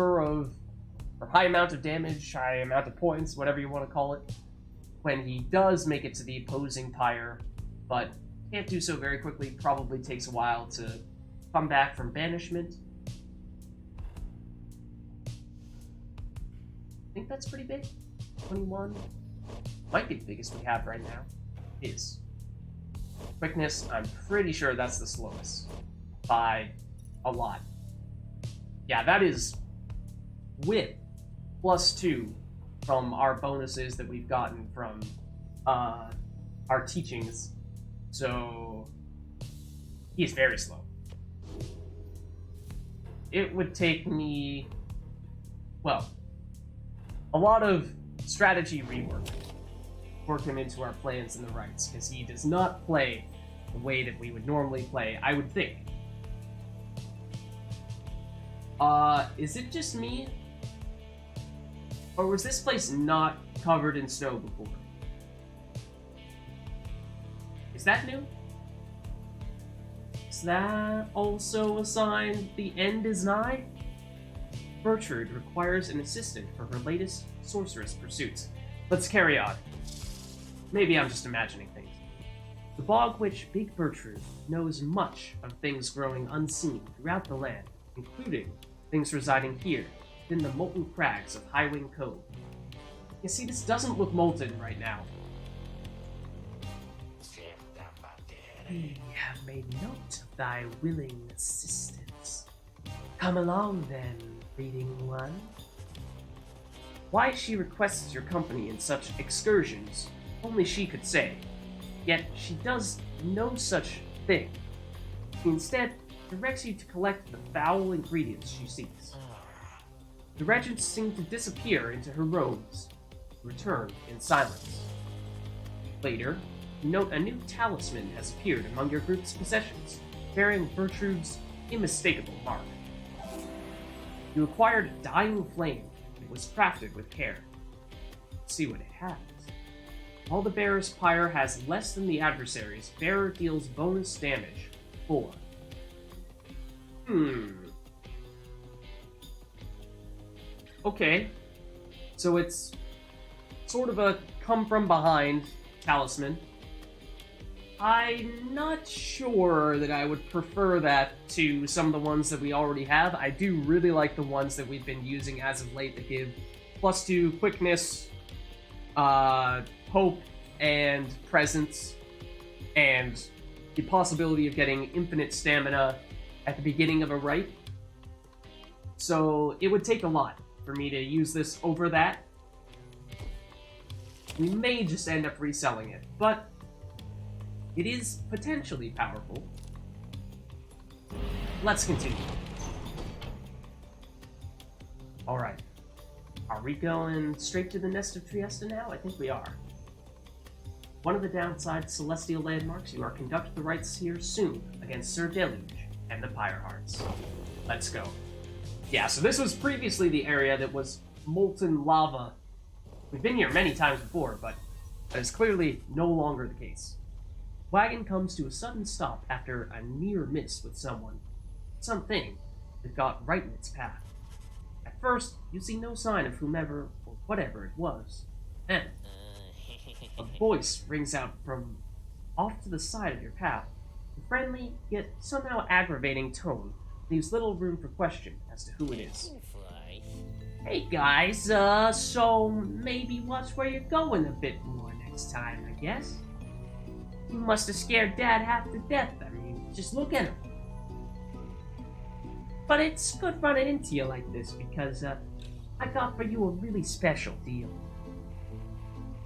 of damage, high amount of points, whatever you want to call it, when he does make it to the opposing Pyre, but can't do so very quickly, probably takes a while to come back from banishment. I think that's pretty big. 21 might be the biggest we have right now. Is quickness, I'm pretty sure that's the slowest by a lot. Yeah, that is wit +2 from our bonuses that we've gotten from our teachings. So he's very slow. It would take me, well, a lot of strategy rework work him into our plans and the rights, because he does not play the way that we would normally play, I would think. Is it just me? Or was this place not covered in snow before? Is that new? Is that also a sign the end is nigh? Bertrude requires an assistant for her latest sorceress pursuits. Let's carry on. Maybe I'm just imagining things. The bog witch Big Bertrude knows much of things growing unseen throughout the land, including things residing here, within the molten crags of Highwing Cove. You see, this doesn't look molten right now. We have made note of thy willing assistance. Come along then, reading one. Why she requests your company in such excursions, only she could say. Yet she does no such thing. She instead directs you to collect the foul ingredients she seeks. The regents seem to disappear into her robes, return in silence. Later, you note a new talisman has appeared among your group's possessions, bearing Bertrude's unmistakable mark. You acquired a dying flame. It was crafted with care. Let's see what it has. While the bearer's pyre has less than the adversary's, bearer deals bonus damage 4. Okay. So it's sort of a come from behind talisman. I'm not sure that I would prefer that to some of the ones that we already have. I do really like the ones that we've been using as of late that give +2 quickness, hope, and presence, and the possibility of getting infinite stamina at the beginning of a rite. So it would take a lot for me to use this over that. We may just end up reselling it, but it is potentially powerful. Let's continue. Alright. Are we going straight to the Nest of Trieste now? I think we are. One of the downside celestial landmarks, you are conduct the rites here soon against Sir Deluge and the Pyre Hearts. Let's go. Yeah, so this was previously the area that was molten lava. We've been here many times before, but that is clearly no longer the case. Wagon comes to a sudden stop after a near miss with something that got right in its path. At first, you see no sign of whomever or whatever it was. Then, a voice rings out from off to the side of your path. A friendly, yet somehow aggravating tone leaves little room for question as to who it is. Hey guys, so maybe watch where you're going a bit more next time, I guess? You must have scared Dad half to death. I mean, just look at him. But it's good running into you like this because, I got for you a really special deal.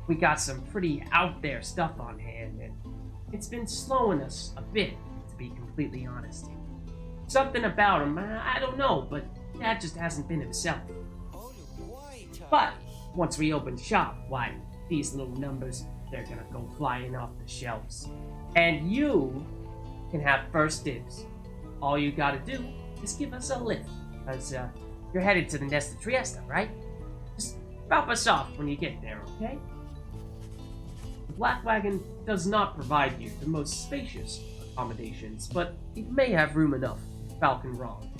We got some pretty out there stuff on hand, and it's been slowing us a bit, to be completely honest. Something about him, I don't know, but Dad just hasn't been himself. But once we open shop, why, these little numbers, they're gonna go flying off the shelves. And you can have first dibs. All you gotta do is give us a lift, because you're headed to the Nest of Trieste, right? Just drop us off when you get there, okay? The Black Wagon does not provide you the most spacious accommodations, but it may have room enough for Falcon Ron.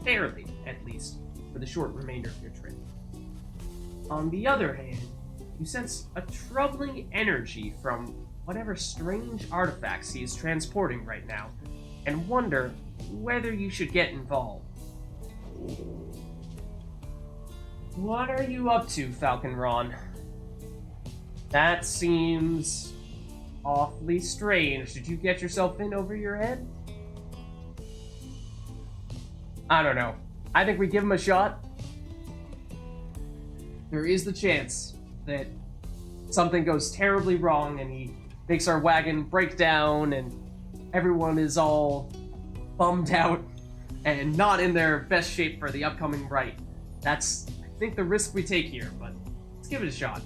Fairly, at least, for the short remainder of your trip. On the other hand, you sense a troubling energy from whatever strange artifacts he is transporting right now, and wonder whether you should get involved. What are you up to, Falcon Ron? That seems awfully strange. Did you get yourself in over your head? I don't know. I think we give him a shot. There is the chance that something goes terribly wrong and he makes our wagon break down and everyone is all bummed out and not in their best shape for the upcoming rite. That's, I think, the risk we take here, but let's give it a shot.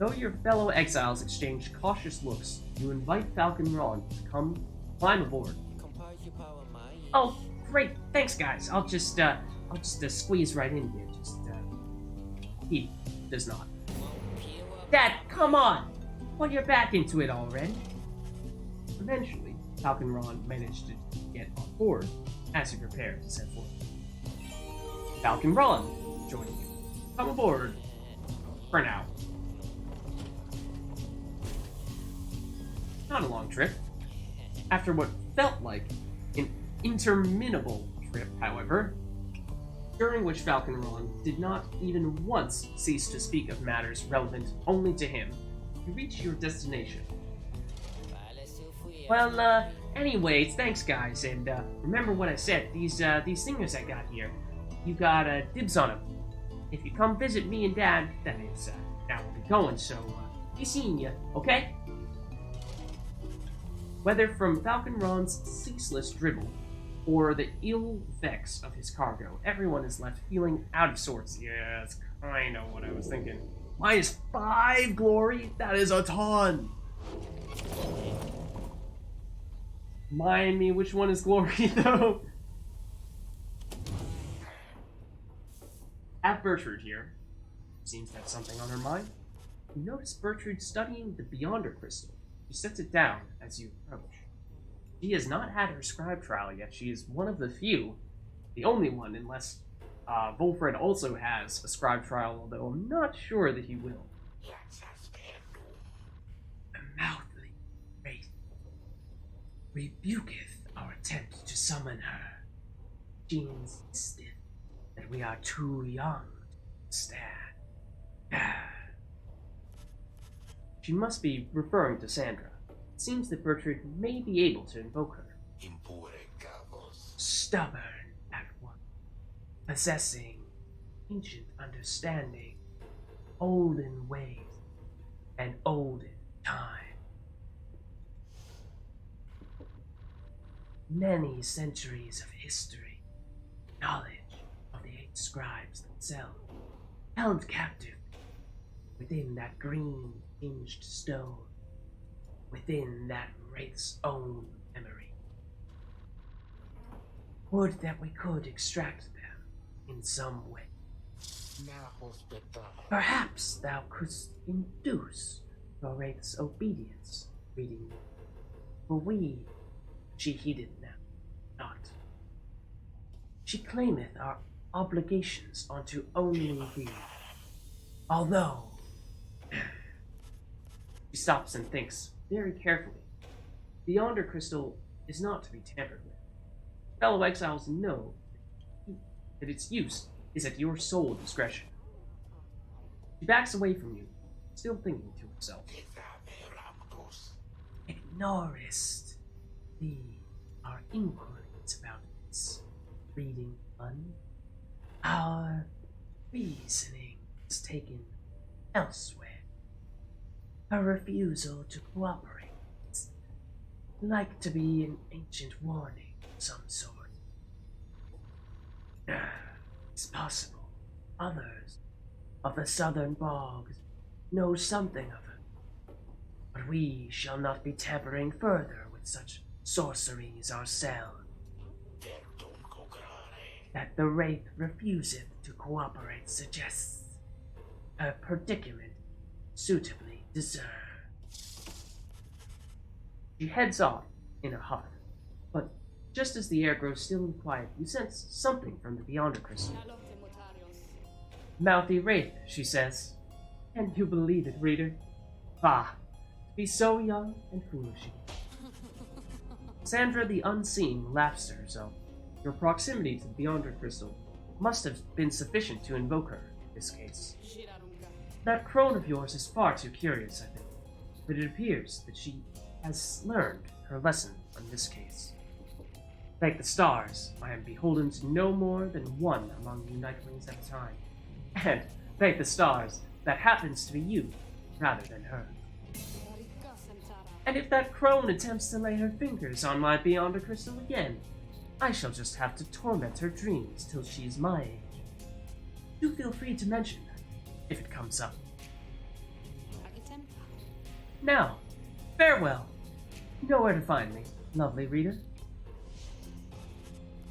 Though your fellow exiles exchange cautious looks, you invite Falcon Ron to come climb aboard. Oh, great! Thanks, guys. I'll just squeeze right in here. He does not. Dad, come on! Well, you're back into it already. Eventually, Falcon Ron managed to get on board as he prepared to set forth. Falcon Ron, joining you. Come aboard. For now. Not a long trip. After what felt like an interminable trip, however, during which Falcon Ron did not even once cease to speak of matters relevant only to him, you reach your destination. Well, anyways, thanks guys, and remember what I said, these singers I got here, you got dibs on them. If you come visit me and Dad, that is, now we'll be going, so, be seeing you, okay? Whether from Falcon Ron's ceaseless dribble, or the ill effects of his cargo, everyone is left feeling out of sorts. Yeah, that's kind of what I was thinking. -5 glory? That is a ton! Mind me, which one is glory, though? At Bertrude here, seems to have something on her mind. You notice Bertrude studying the Beyonder crystal. She sets it down as you approach. She has not had her scribe trial yet. She is one of the few, the only one, unless Volfred also has a scribe trial, although I'm not sure that he will. The mouthy wraith rebuketh our attempt to summon her. She insisteth that we are too young to stand. She must be referring to Sandra. It seems that Bertrude may be able to invoke her. Stubborn at once, possessing ancient understanding, olden ways, and olden time. Many centuries of history, knowledge of the 8 scribes themselves, held captive within that green tinged stone, within that wraith's own memory. Would that we could extract them in some way. Perhaps thou couldst induce your wraith's obedience, reading. For she heeded now, not. She claimeth our obligations unto only thee. Although she stops and thinks very carefully. The Yonder crystal is not to be tampered with. Fellow exiles know that its use is at your sole discretion. She backs away from you, still thinking to herself. Ignorest thee our inquiries about this reading one. Our reasoning is taken elsewhere. A refusal to cooperate is like to be an ancient warning of some sort. It's possible others of the southern bogs know something of it, but we shall not be tampering further with such sorceries ourselves. That the wraith refuseth to cooperate suggests a predicament suitably deserved. She heads off in a huff, but just as the air grows still and quiet, you sense something from the Beyonder crystal. Mouthy wraith, she says. Can you believe it, reader? Bah, to be so young and foolish again. Sandra the Unseen laughs to herself. Your proximity to the Beyonder crystal must have been sufficient to invoke her in this case. That crone of yours is far too curious, I think, but it appears that she has learned her lesson on this case. Thank the stars, I am beholden to no more than one among you Nightwings at a time. And thank the stars, that happens to be you, rather than her. And if that crone attempts to lay her fingers on my Beyonder crystal again, I shall just have to torment her dreams till she's my age. Do feel free to mention that, if it comes up. Now, farewell. You know where to find me, lovely reader.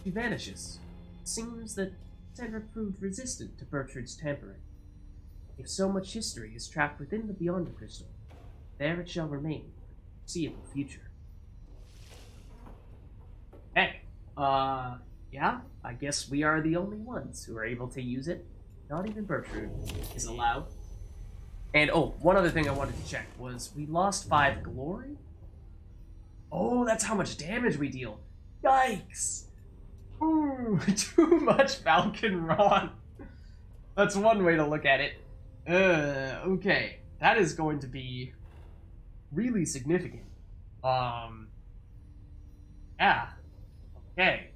He vanishes. Seems that Sandra proved resistant to Bertrude's tampering. If so much history is trapped within the Beyond Crystal, there it shall remain for the foreseeable future. Hey, yeah, I guess we are the only ones who are able to use it. Not even Bertrude is allowed. And, oh, one other thing I wanted to check was we lost 5 glory? Oh, that's how much damage we deal. Yikes! Ooh, too much Falcon Ron. That's one way to look at it. Okay. That is going to be really significant. Yeah. Okay.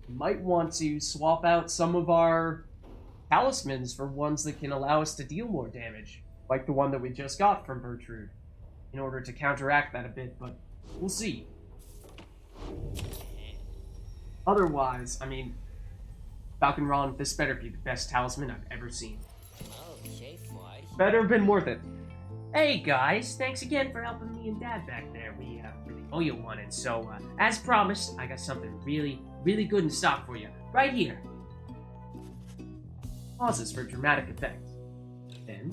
Might want to swap out some of our talismans for ones that can allow us to deal more damage, like the one that we just got from Bertrude, in order to counteract that a bit, but we'll see. Otherwise, I mean, Falcon Ron, this better be the best talisman I've ever seen. Better have been worth it. Hey guys, thanks again for helping me and Dad back there. We really owe you one, and so, as promised, I got something really, really good in stock for you, right here. Pauses for dramatic effect. Then,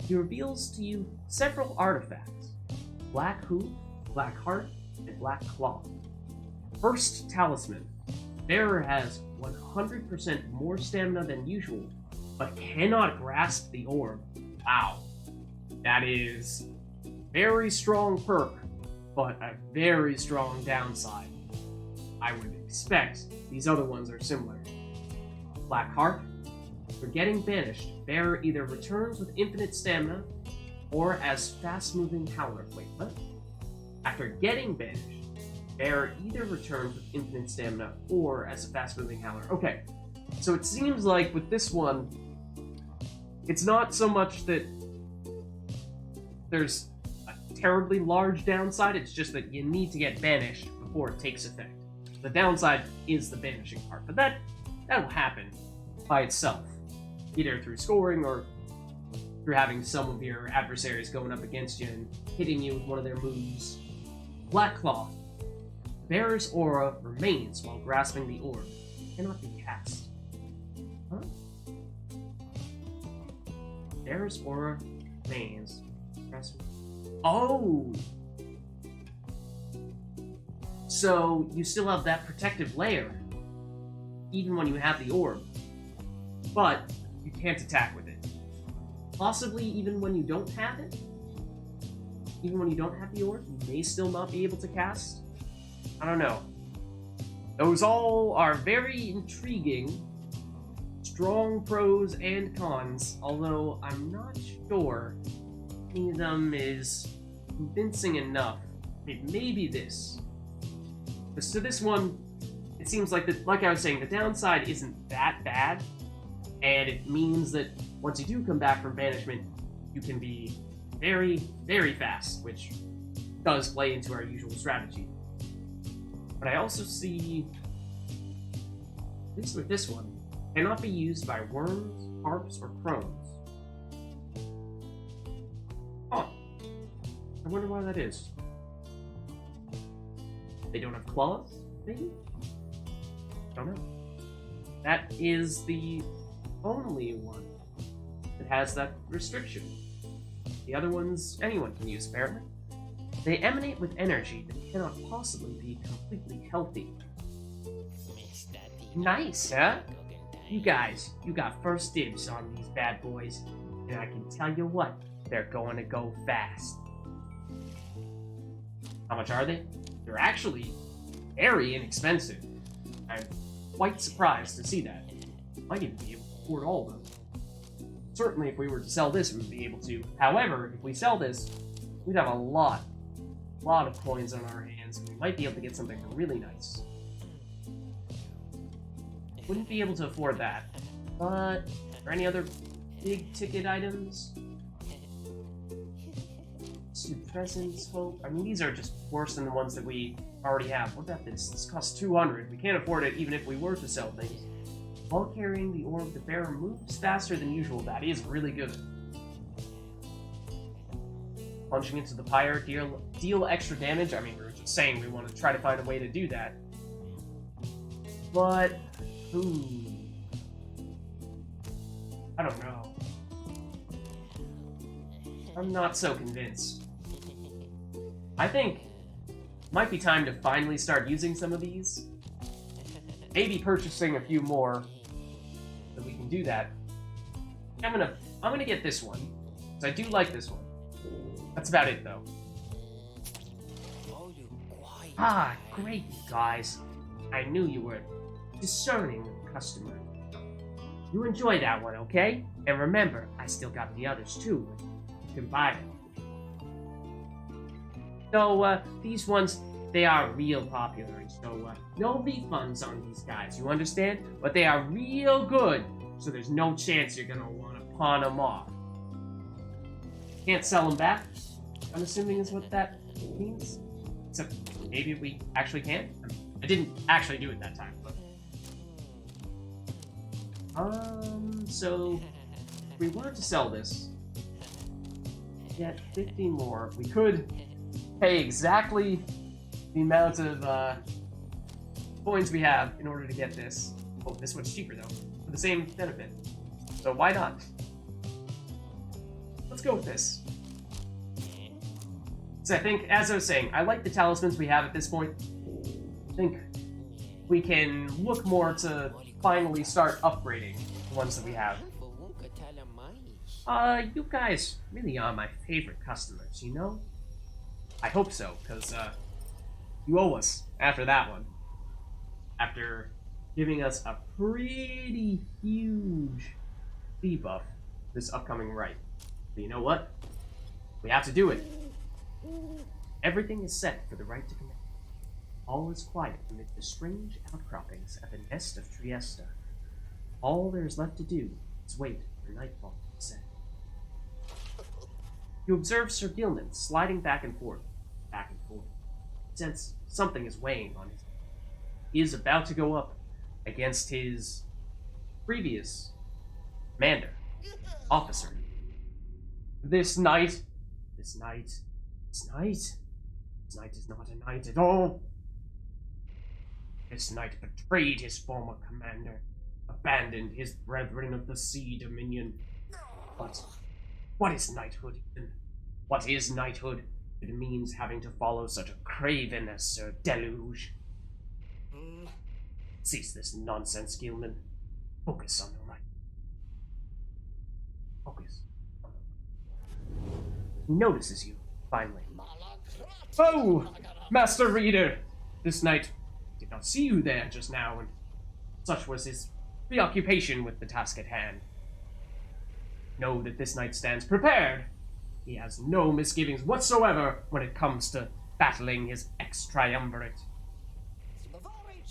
he reveals to you several artifacts. Black Hoof, Black Heart, and Black Claw. First talisman. Bearer has 100% more stamina than usual, but cannot grasp the orb. Wow. That is very strong perk, but a very strong downside. I would expect these other ones are similar. Black Heart. For getting banished, Bearer either returns with infinite stamina or as fast-moving Howler. Wait, what? After getting banished, Bearer either returns with infinite stamina or as a fast-moving Howler. Okay, so it seems like with this one, it's not so much that there's a terribly large downside, it's just that you need to get banished before it takes effect. The downside is the banishing part, but that'll happen by itself, either through scoring or through having some of your adversaries going up against you and hitting you with one of their moves. Black Claw. Bearer's aura remains while grasping the orb. Cannot be cast. Huh? Bearer's aura remains. Oh! So, you still have that protective layer, even when you have the orb. But, you can't attack with it. Possibly even when you don't have it? Even when you don't have the orb, you may still not be able to cast? I don't know. Those all are very intriguing, strong pros and cons, although I'm not sure any of them is convincing enough. Maybe this. Because to this one, it seems like, like I was saying, the downside isn't that bad, and it means that once you do come back from banishment, you can be very, very fast, which does play into our usual strategy. But I also see, at least with this one, cannot be used by worms, harps, or crones. Huh. I wonder why that is. They don't have claws, maybe? Don't know. That is the only one that has that restriction. The other ones, anyone can use, apparently. They emanate with energy that cannot possibly be completely healthy. Nice, huh? You guys, you got first dibs on these bad boys, and I can tell you what, they're going to go fast. How much are they? They're actually very inexpensive. I'm quite surprised to see that. Might even be able to afford all of them. Certainly if we were to sell this, we would be able to. However, if we sell this, we'd have a lot of coins on our hands, and we might be able to get something really nice. Wouldn't be able to afford that. But, are there any other big ticket items? Presents, hope. I mean, these are just worse than the ones that we already have. What about this? This costs 200. We can't afford it even if we were to sell things. While carrying the orb, the bearer moves faster than usual. That is really good. Plunging into the Pyre, deal extra damage. I mean, we were just saying we want to try to find a way to do that. But, I don't know. I'm not so convinced. I think it might be time to finally start using some of these. Maybe purchasing a few more so we can do that. I'm gonna get this one, because I do like this one. That's about it, though. Ah, great, guys. I knew you were a discerning customer. You enjoy that one, okay? And remember, I still got the others, too. You can buy them. So, these ones, they are real popular, so, no refunds on these guys, you understand? But they are real good, so there's no chance you're gonna want to pawn them off. Can't sell them back, I'm assuming is what that means. Except, maybe we actually can? I didn't actually do it that time, but... so... If we were to sell this, get 50 more, we could pay exactly the amount of coins we have in order to get this. Oh, this one's cheaper though, for the same benefit. So why not? Let's go with this. So I think, as I was saying, I like the talismans we have at this point. I think we can look more to finally start upgrading the ones that we have. You guys really are my favorite customers, you know? I hope so, because, you owe us after that one. After giving us a pretty huge debuff this upcoming right. But you know what? We have to do it. Everything is set for the right to connect. All is quiet amid the strange outcroppings at the nest of Trieste. All there is left to do is wait for nightfall to set. You observe Sir Gilman sliding back and forth. Since something is weighing on his head. He is about to go up against his previous commander, officer. This night is not a night at all. This night betrayed his former commander, abandoned his brethren of the Sea Dominion. But what is knighthood even? What is knighthood? It means having to follow such a craven as Sir DELUGE. Cease this nonsense, Gilman. Focus on the right. Focus. He notices you, finally. Oh, Master Reader! This knight did not see you there just now, and such was his preoccupation with the task at hand. Know that this knight stands prepared. He has no misgivings whatsoever when it comes to battling his ex-triumvirate.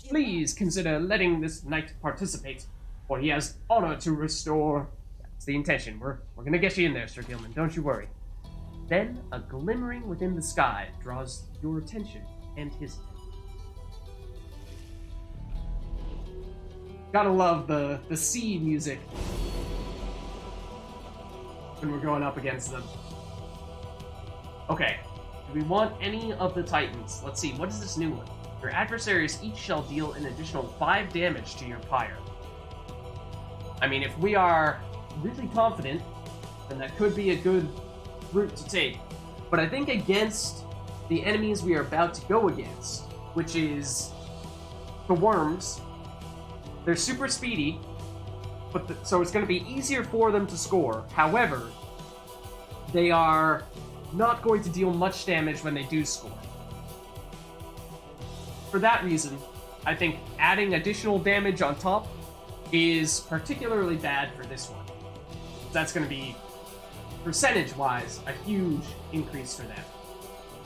Please consider letting this knight participate, for he has honor to restore. That's the intention. We're gonna get you in there, Sir Gilman, don't you worry. Then, a glimmering within the sky draws your attention and his. Gotta love the sea music when we're going up against them. Okay, do we want any of the Titans? Let's see, what is this new one? Your adversaries each shall deal an additional 5 damage to your Pyre. I mean, if we are really confident, then that could be a good route to take. But I think against the enemies we are about to go against, which is the worms, they're super speedy, but so it's going to be easier for them to score. However, they are not going to deal much damage when they do score. For that reason, I think adding additional damage on top is particularly bad for this one. That's going to be, percentage-wise, a huge increase for them.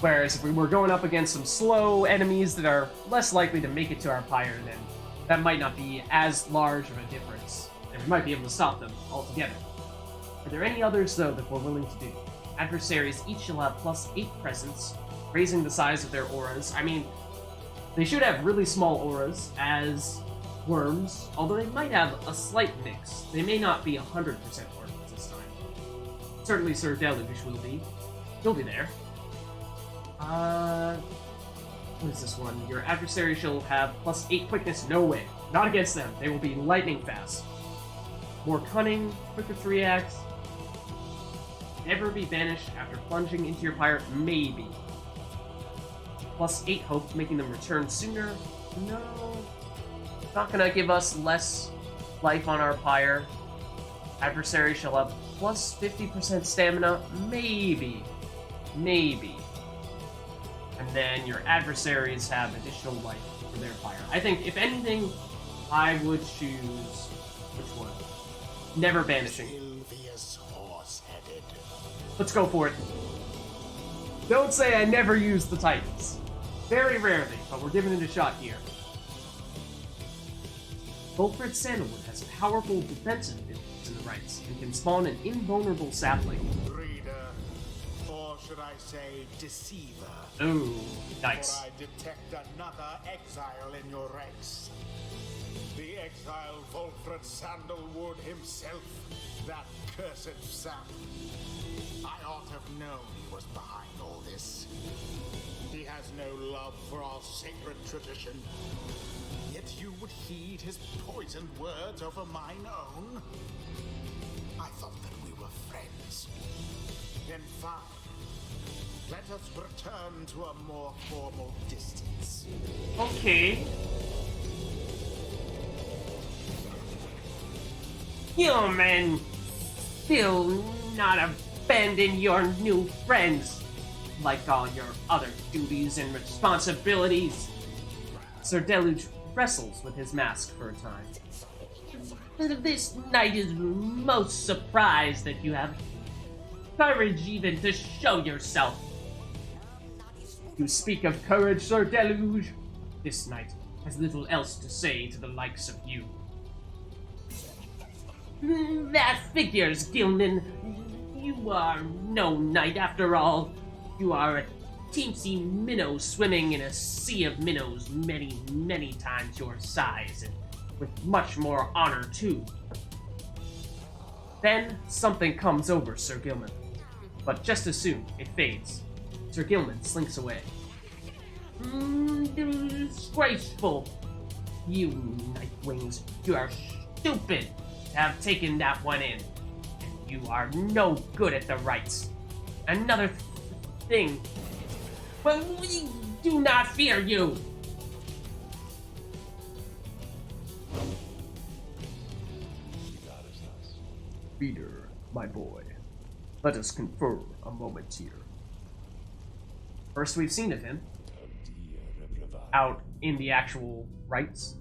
Whereas if we were going up against some slow enemies that are less likely to make it to our Pyre, then that might not be as large of a difference, and we might be able to stop them altogether. Are there any others, though, that we're willing to do? Adversaries each shall have +8 presence, raising the size of their auras. I mean, they should have really small auras as worms, although they might have a slight mix. They may not be 100% worms this time. Certainly Sir Deluge will be. You'll be there. What is this one? Your adversary shall have +8 quickness. No way. Not against them. They will be lightning fast. More cunning, quicker 3-acts. Never be banished after plunging into your pyre. Maybe. +8 hope, making them return sooner. No. Not gonna give us less life on our pyre. Adversary shall have +50% stamina. Maybe. Maybe. And then your adversaries have additional life for their pyre. I think, if anything, I would choose... which one? Never banishing. Sylvia's horse-headed. Let's go for it. Don't say I never use the Titans. Very rarely, but we're giving it a shot here. Volfred Sandalwood has powerful defensive abilities in the rights and can spawn an invulnerable sapling. Reader, or should I say deceiver? Ooh, nice. For I detect another exile in your ranks. The exile Volfred Sandalwood himself, that cursed sap. I ought to have known he was behind all this. He has no love for our sacred tradition. Yet you would heed his poisoned words over mine own? I thought that we were friends. Then fine. Let us return to a more formal distance. Okay. Human, still not abandon your new friends, like all your other duties and responsibilities. Sir Deluge wrestles with his mask for a time. This knight is most surprised that you have courage even to show yourself. You speak of courage, Sir Deluge. This knight has little else to say to the likes of you. That figures, GILMAN. You are no knight after all. You are a teensy minnow swimming in a sea of minnows many, many times your size, and with much more honor too. Then something comes over Sir GILMAN, but just as soon it fades. Sir GILMAN slinks away. Disgraceful! You Nightwings, you are stupid to have taken that one in. And you are no good at the rights. Another thing. Well, we do not fear you! Reader, my boy, let us confer a moment here. First we've seen of him. Out in the actual rights.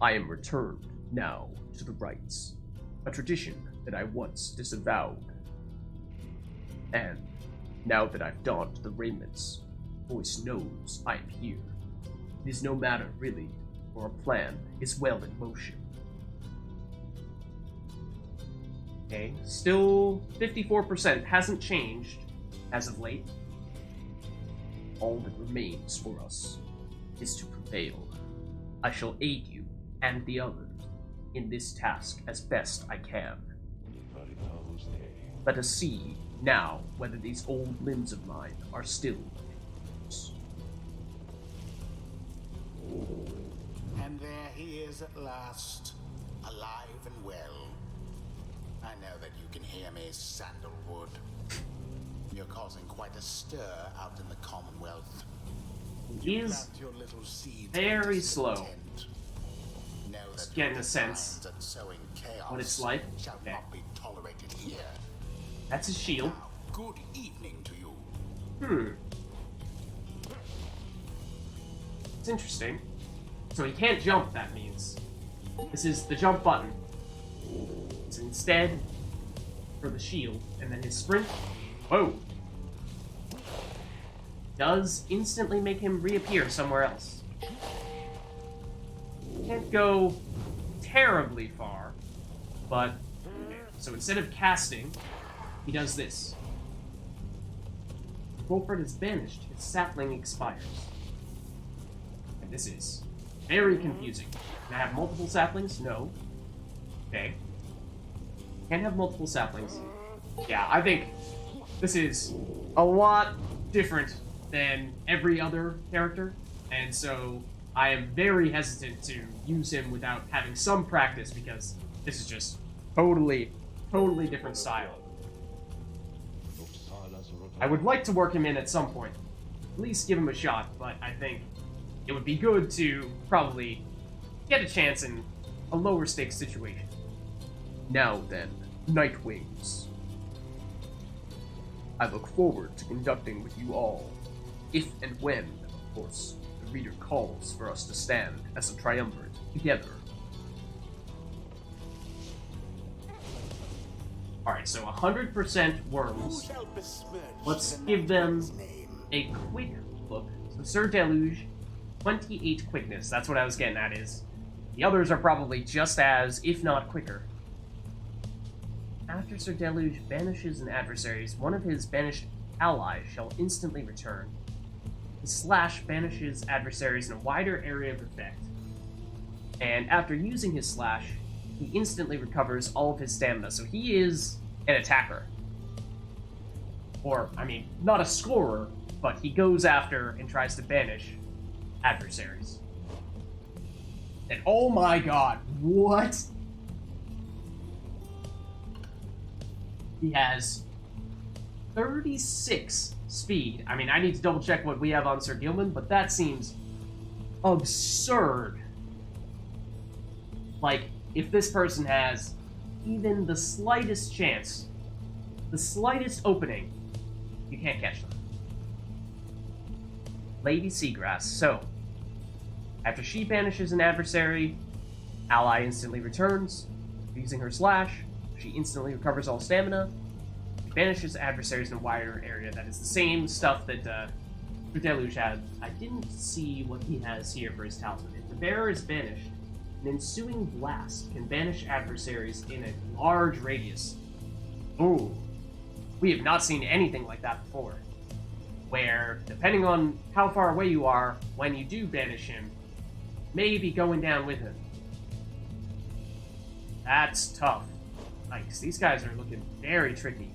I am returned now to the rights, a tradition that I once disavowed. And now that I've donned the raiments, voice knows I am here. It is no matter, really, for a plan is well in motion. Okay, still 54%, hasn't changed as of late. All that remains for us is to prevail. I shall aid you and the others in this task as best I can. Let us see now whether these old limbs of mine are still yours. And there he is at last, alive and well. I know that you can hear me, Sandalwood. You're causing quite a stir out in the Commonwealth. He is Plant your little seeds very of slow. discontent. Know that Just getting your a sense designs and sowing chaos what it's like. shall Okay. not be tolerated here. That's his shield. Now, good evening to you. It's interesting. So he can't jump, that means. This is the jump button. It's instead for the shield, and then his sprint. Whoa! Does instantly make him reappear somewhere else. Can't go terribly far, but okay. So instead of casting, he does this. Volfred is banished, his sapling expires. And this is very confusing. Can I have multiple saplings? No. Okay. Can't have multiple saplings. Yeah, I think this is a lot different than every other character, and so I am very hesitant to use him without having some practice, because this is just totally different style. I would like to work him in at some point, at least give him a shot, but I think it would be good to probably get a chance in a lower stakes situation. Now then, Night Wings. I look forward to conducting with you all, if and when, of course, the reader calls for us to stand as a triumvirate together. Alright, so 100% worms. Let's give them a quick look. So Sir Deluge, 28 quickness. That's what I was getting at, is the others are probably just as, if not quicker. After Sir Deluge banishes an adversary, one of his banished allies shall instantly return. His slash banishes adversaries in a wider area of effect. And after using his slash, he instantly recovers all of his stamina, so he is an attacker. Or, I mean, not a scorer, but he goes after and tries to banish adversaries. And oh my god, what? He has 36 speed. I mean, I need to double check what we have on Sir GILMAN, but that seems absurd. Like, if this person has even the slightest chance, the slightest opening, you can't catch them. Lady Seagrass. So, after she banishes an adversary, ally instantly returns. Using her slash, she instantly recovers all stamina. She banishes adversaries in a wider area. That is the same stuff that Sir Deluge had. I didn't see what he has here for his talisman. If the bearer is banished, an ensuing blast can banish adversaries in a large radius. Ooh. We have not seen anything like that before. Where, depending on how far away you are, when you do banish him, maybe going down with him. That's tough. Nice. These guys are looking very tricky.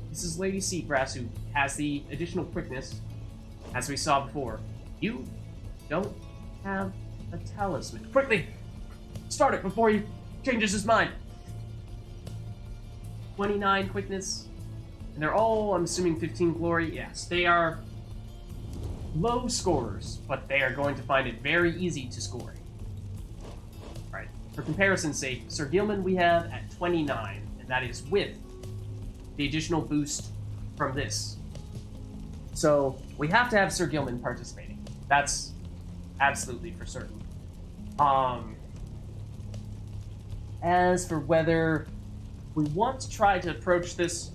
This is Lady Seagrass, who has the additional quickness, as we saw before. You don't have a talisman. Quickly! Start it before he changes his mind. 29 quickness. And they're all, I'm assuming, 15 glory. Yes, they are low scorers, but they are going to find it very easy to score. Alright, for comparison's sake, Sir GILMAN we have at 29, and that is with the additional boost from this. So, we have to have Sir GILMAN participating. That's absolutely for certain. As for whether we want to try to approach this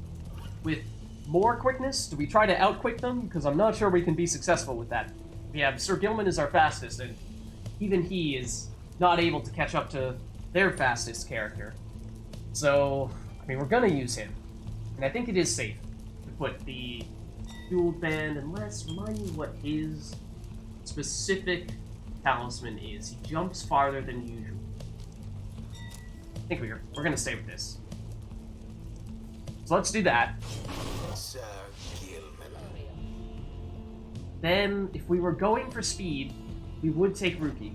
with more quickness, do we try to outquick them? Because I'm not sure we can be successful with that. We have Sir GILMAN is our fastest, and even he is not able to catch up to their fastest character. So, I mean, we're gonna use him. And I think it is safe to put the dual band, unless, remind me what his specific talisman is. He jumps farther than usual. I think we're gonna stay with this. So let's do that. Sir GILMAN. Then, if we were going for speed, we would take Rookie.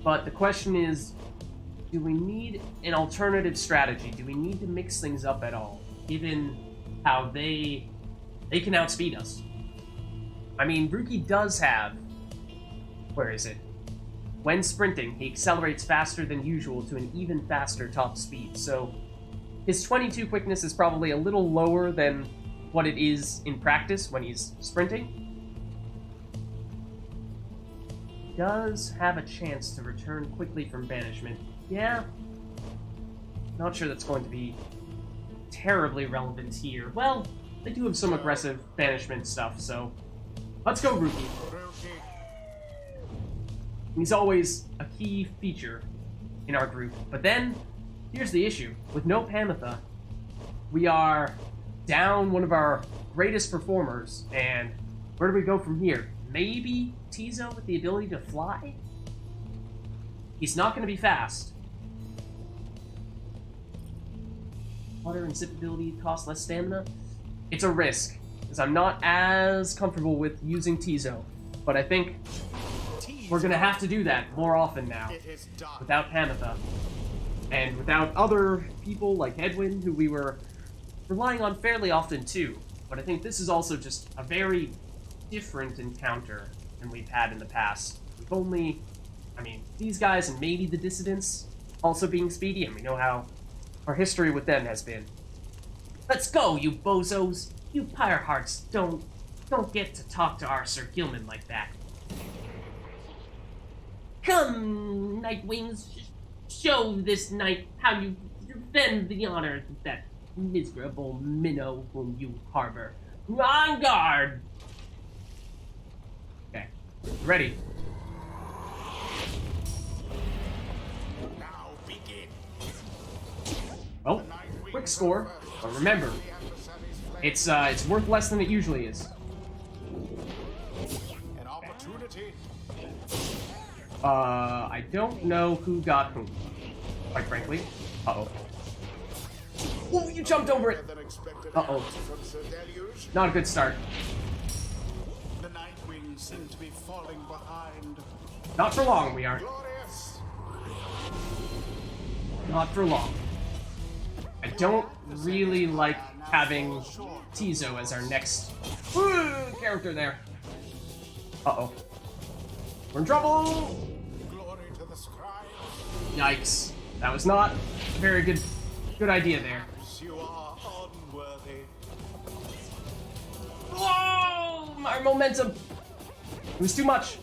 But the question is, do we need an alternative strategy? Do we need to mix things up at all? Given how they can outspeed us. I mean, Rookie does have... Where is it? When sprinting, he accelerates faster than usual to an even faster top speed, so his 22 quickness is probably a little lower than what it is in practice when he's sprinting. He does have a chance to return quickly from banishment. Yeah. Not sure that's going to be terribly relevant here. Well, they do have some aggressive banishment stuff, so let's go Rookie. He's always a key feature in our group. But then, here's the issue. With no Pamitha, we are down one of our greatest performers, and where do we go from here? Maybe Tizo with the ability to fly? He's not going to be fast. Water and zip ability cost less stamina? It's a risk. because I'm not as comfortable with using Tizo. But I think we're gonna have to do that more often now, without Pamitha. And without other people like Edwin, who we were relying on fairly often too. But I think this is also just a very different encounter than we've had in the past. We've only, I mean, these guys and maybe the Dissidents also being speedy, and we know how our history with them has been. Let's go, you bozos! You Pyre Hearts don't get to talk to our Sir Gilman like that. Come, Nightwings, show this knight how you defend the honor of that miserable minnow whom you harbor. On guard! Okay, ready. Now begin. Well, quick score, but remember, it's worth less than it usually is. An opportunity. I don't know who got whom, quite frankly. Uh-oh. Oh, you jumped over it! Uh-oh. Not a good start. The Nightwings seem to be falling behind. Not for long, we aren't. Glorious. Not for long. I don't really like having Tizo as our next character there. Uh-oh. We're in trouble! Glory to the scribes. Yikes. That was not a very good idea there. You are unworthy. Whoa! My momentum! It was too much.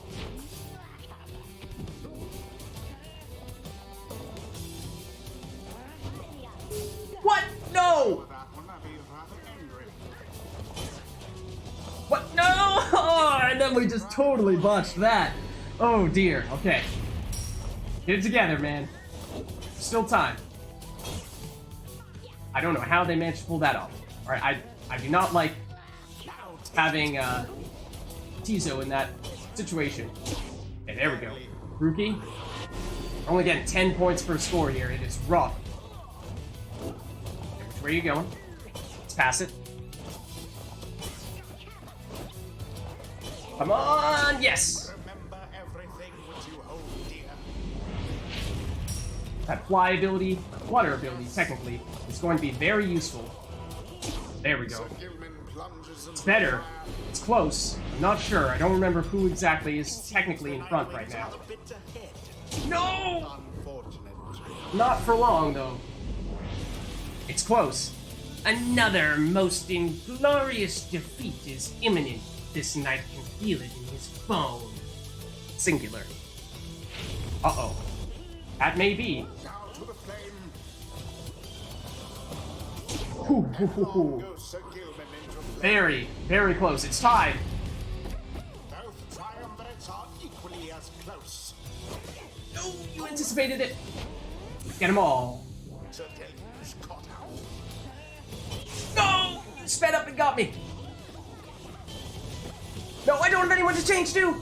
What? No! That one, I'd be rather angry. What? No! Oh, and then we just totally botched that. Oh dear. Okay. Get it together, man. Still time. I don't know how they managed to pull that off. Alright, I do not like having Tizo in that situation. Okay, there we go. Rookie. Only getting 10 points per score here. It is rough. Okay, which way are you going? Let's pass it. Come on! Yes! Remember everything which you hold dear. That fly ability, water ability, technically, is going to be very useful. There we go. It's better. It's close. I'm not sure. I don't remember who exactly is technically in front right now. No! Unfortunate. Not for long, though. It's close. Another most inglorious defeat is imminent. This knight can feel it in his bones. Singular. Uh-oh. That may be. Now to the flame. Ooh. Goes Sir Gilman into flame. Very, very close. It's tied. Both triumvirates are equally as close. No, you anticipated it. Get them all. Sir Deluge caught out. No! You sped up and got me. No, I don't have anyone to change to.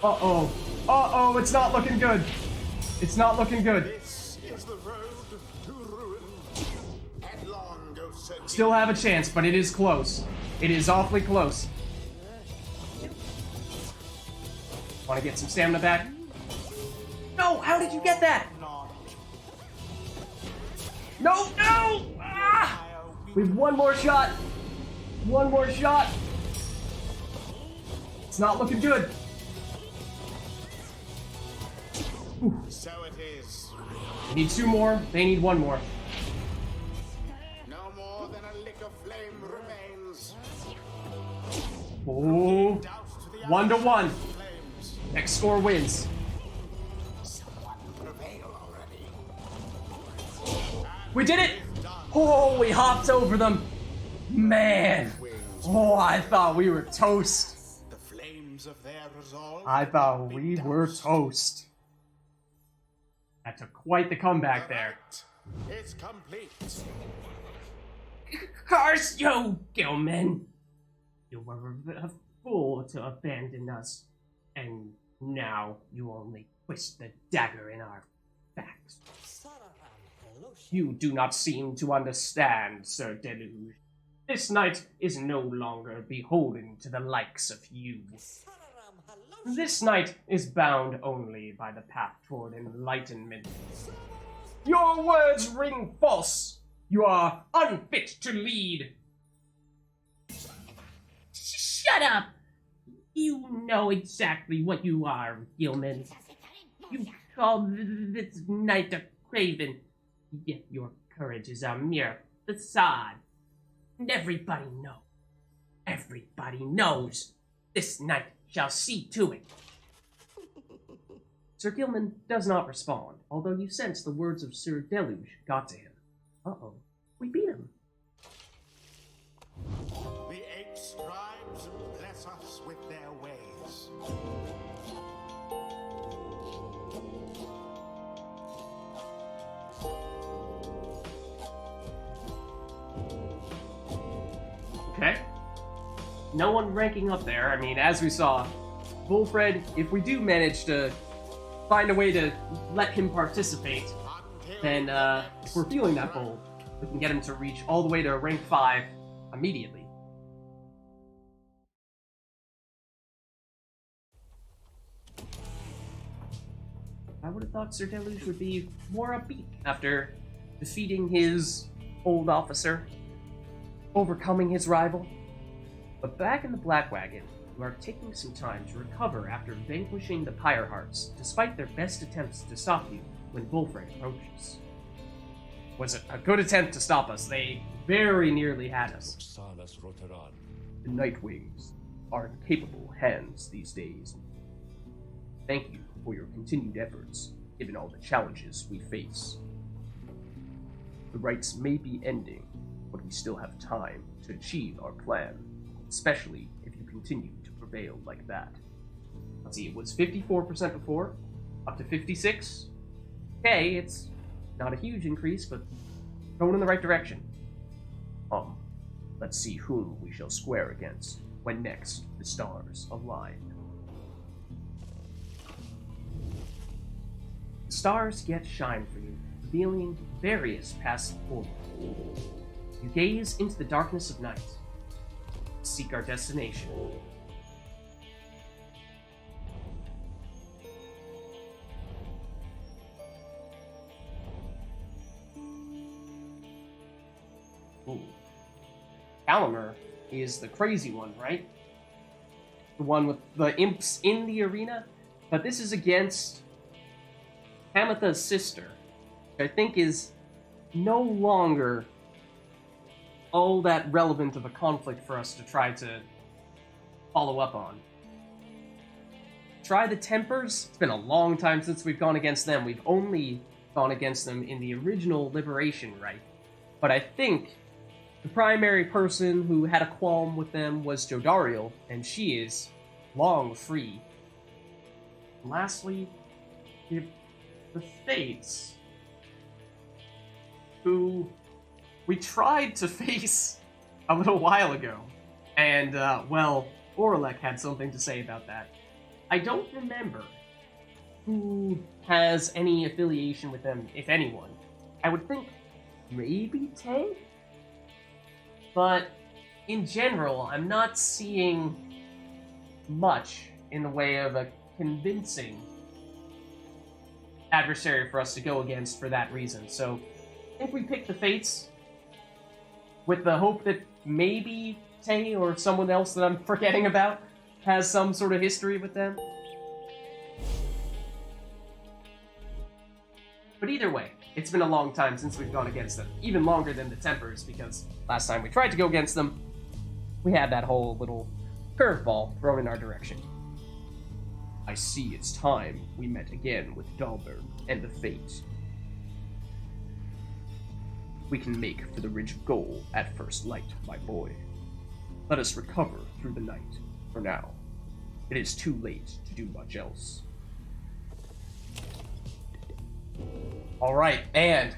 Uh-oh. Uh-oh, it's not looking good. It's not looking good. This is the road to ruin. Headlong goes Sir Gilman. Still have a chance, but it is close. It is awfully close. Want to get some stamina back? No, how did you get that? Not. No, no! Ah! We have one more shot. One more shot. It's not looking good. So it is. We need two more. They need one more. No more than a lick of flame remains. Oh, Doused to the 1-1. flames. Next score wins. Someone prevail already. We did it! Oh, we hopped over them. Man. Oh, I thought we were toast. The flames of their resolve. I thought we were toast. That took quite the comeback there. It's complete. Curse you, Gilman! You were a fool to abandon us, and now you only twist the dagger in our backs. You do not seem to understand, Sir Deluge. This knight is no longer beholden to the likes of you. This knight is bound only by the path toward enlightenment. Your words ring false. You are unfit to lead. Shut up! You know exactly what you are, Gilman. You call this knight a craven, yet your courage is a mere facade. And everybody knows, this knight shall see to it. Sir Gilman does not respond, although you sense the words of Sir Deluge got to him. Uh-oh, we beat him. The 8 scribes bless us with their ways. Okay. No one ranking up there. I mean, as we saw, Wolfred, if we do manage to find a way to let him participate, then if we're feeling that bold, we can get him to reach all the way to rank 5 immediately. I would have thought Sir Deluge would be more upbeat after defeating his old officer, overcoming his rival. But back in the Black Wagon, you are taking some time to recover after vanquishing the Pyre Hearts, despite their best attempts to stop you when Wolfred approaches. Was it a good attempt to stop us? They very nearly had us. The Nightwings are in capable hands these days. Thank you for your continued efforts, given all the challenges we face. The rites may be ending, but we still have time to achieve our plan, especially if you continue to prevail like that. Let's see, it was 54% before, up to 56. Okay, it's not a huge increase, but going in the right direction. Let's see whom we shall square against when next the stars align. The stars yet shine for you, revealing various paths forward. You gaze into the darkness of night, seek our destination. Ooh. Calimer is the crazy one, right? The one with the imps in the arena? But this is against Hamatha's sister, which I think is no longer all that relevant of a conflict for us to try to follow up on. Try the Tempers. It's been a long time since we've gone against them. We've only gone against them in the original Liberation Rite. But I think the primary person who had a qualm with them was Jodariel, and she is long free. And lastly, the Fates, who we tried to face a little while ago. And, well, Orlek had something to say about that. I don't remember who has any affiliation with them, if anyone. I would think maybe Tay? But in general, I'm not seeing much in the way of a convincing adversary for us to go against for that reason. So I think we pick the Fates with the hope that maybe Tay or someone else that I'm forgetting about has some sort of history with them. But either way, it's been a long time since we've gone against them. Even longer than the Tempers, because last time we tried to go against them, we had that whole little curveball thrown in our direction. I see it's time we met again with Dalbert and the Fate. We can make for the Ridge of Goal at first light, my boy. Let us recover through the night, for now. It is too late to do much else. Alright, and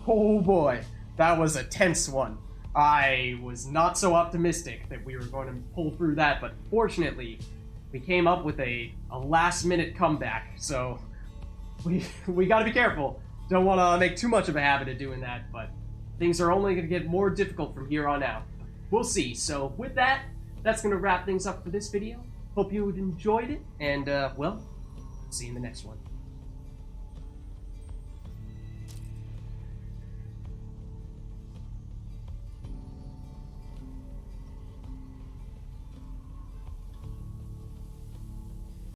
oh boy, that was a tense one. I was not so optimistic that we were going to pull through that, but fortunately, we came up with a last-minute comeback, so we gotta be careful. Don't want to make too much of a habit of doing that, but things are only going to get more difficult from here on out. we'll see. So with that, that's going to wrap things up for this video. Hope you enjoyed it, and, well, see you in the next one.